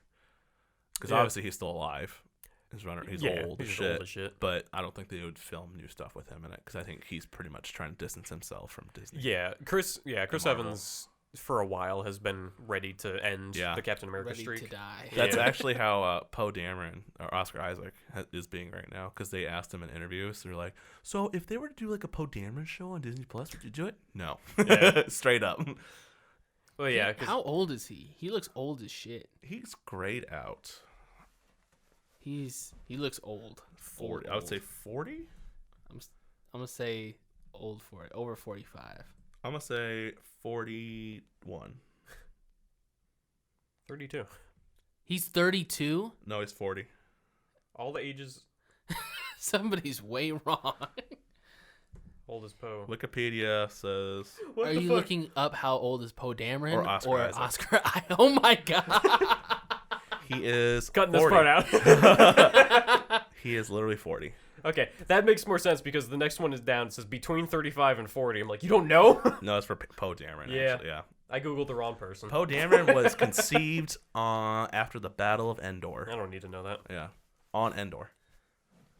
S1: Because obviously he's still alive. He's old as shit. But I don't think they would film new stuff with him in it, because I think he's pretty much trying to distance himself from Disney.
S3: Yeah, Chris Evans for a while has been ready to end the Captain America streak.
S2: To die.
S1: That's actually how Poe Dameron or Oscar Isaac is being right now, because they asked him in interviews. They're like, "So if they were to do like a Poe Dameron show on Disney Plus, would you do it?" No, straight up.
S3: Well, yeah.
S2: How old is he? He looks old as shit.
S1: He's grayed out.
S2: He looks old.
S1: 40. I would say 40.
S2: I'm gonna say old for it. Over 45.
S1: I'm gonna say 41.
S3: 32.
S2: He's 32?
S1: No, he's 40.
S3: All the ages.
S2: Somebody's way wrong.
S3: Old as Poe.
S1: Wikipedia says.
S2: Are you looking up how old is Poe Dameron
S1: or Oscar
S2: Isaac? Oh my god.
S1: He is
S3: cutting
S1: 40.
S3: this part
S1: out. He is literally 40.
S3: Okay, that makes more sense because the next one is down. It says between 35 and 40. I'm like, you don't know?
S1: No, it's for Poe Dameron. Yeah. Actually, yeah.
S3: I googled the wrong person.
S1: Poe Dameron was conceived after the Battle of Endor.
S3: I don't need to know that.
S1: Yeah, on Endor.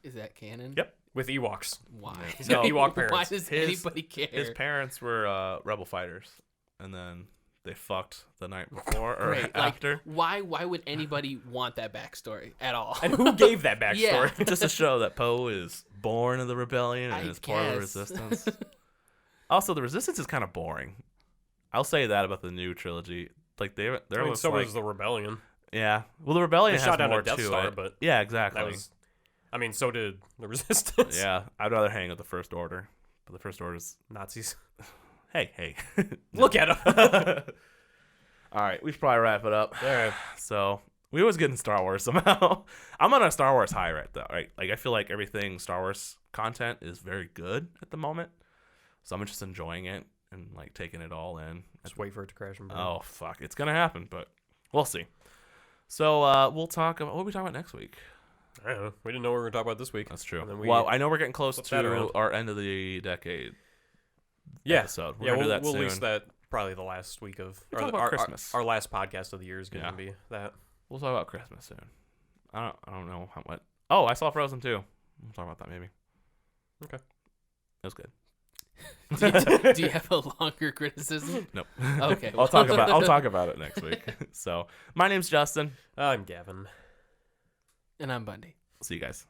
S2: Is that canon?
S1: Yep.
S3: With Ewoks.
S2: Why?
S3: He's got Ewok parents.
S2: Why does anybody care?
S1: His parents were rebel fighters, and then they fucked the night before or after.
S2: Like, why would anybody want that backstory at all?
S3: And who gave that backstory?
S1: Yeah. Just to show that Poe is born in the rebellion and is part of the resistance. Also, the resistance is kind of boring. I'll say that about the new trilogy. Like so
S3: was the rebellion.
S1: Yeah. Well, the Rebellion
S3: They
S1: has
S3: shot down
S1: more
S3: a Death
S1: to
S3: Star,
S1: it.
S3: but
S1: yeah, exactly.
S3: that was. I mean, so did the Resistance.
S1: Yeah, I'd rather hang with the First Order. But the First Order's
S3: Nazis.
S1: hey.
S3: Look at them.
S1: All right, we should probably wrap it up.
S3: All right.
S1: So we always get in Star Wars somehow. I'm on a Star Wars high right though. Right, like I feel like everything Star Wars content is very good at the moment. So I'm just enjoying it and like taking it all in.
S3: Just wait for it to crash and burn.
S1: Oh fuck, it's gonna happen, but we'll see. So we'll talk about what are we talking about next week.
S3: I don't know. We didn't know what we were going to talk about this week.
S1: That's true.
S3: And then we
S1: Well, I know we're getting close
S3: flip that
S1: to
S3: around.
S1: our end of the decade episode. We're
S3: Yeah,
S1: gonna do that
S3: we'll
S1: soon.
S3: release that probably the last week of
S1: We'll talk about Christmas.
S3: Our last podcast of the year is going to
S1: Yeah.
S3: be that.
S1: We'll talk about Christmas soon. I don't know how much. Oh, I saw Frozen 2. We'll talk about that maybe.
S3: Okay.
S1: That was good.
S2: Do you have a longer criticism?
S1: Nope.
S2: Okay.
S1: I'll talk about it next week. So, my name's Justin.
S3: I'm Gavin.
S2: And I'm Bundy.
S1: See you guys.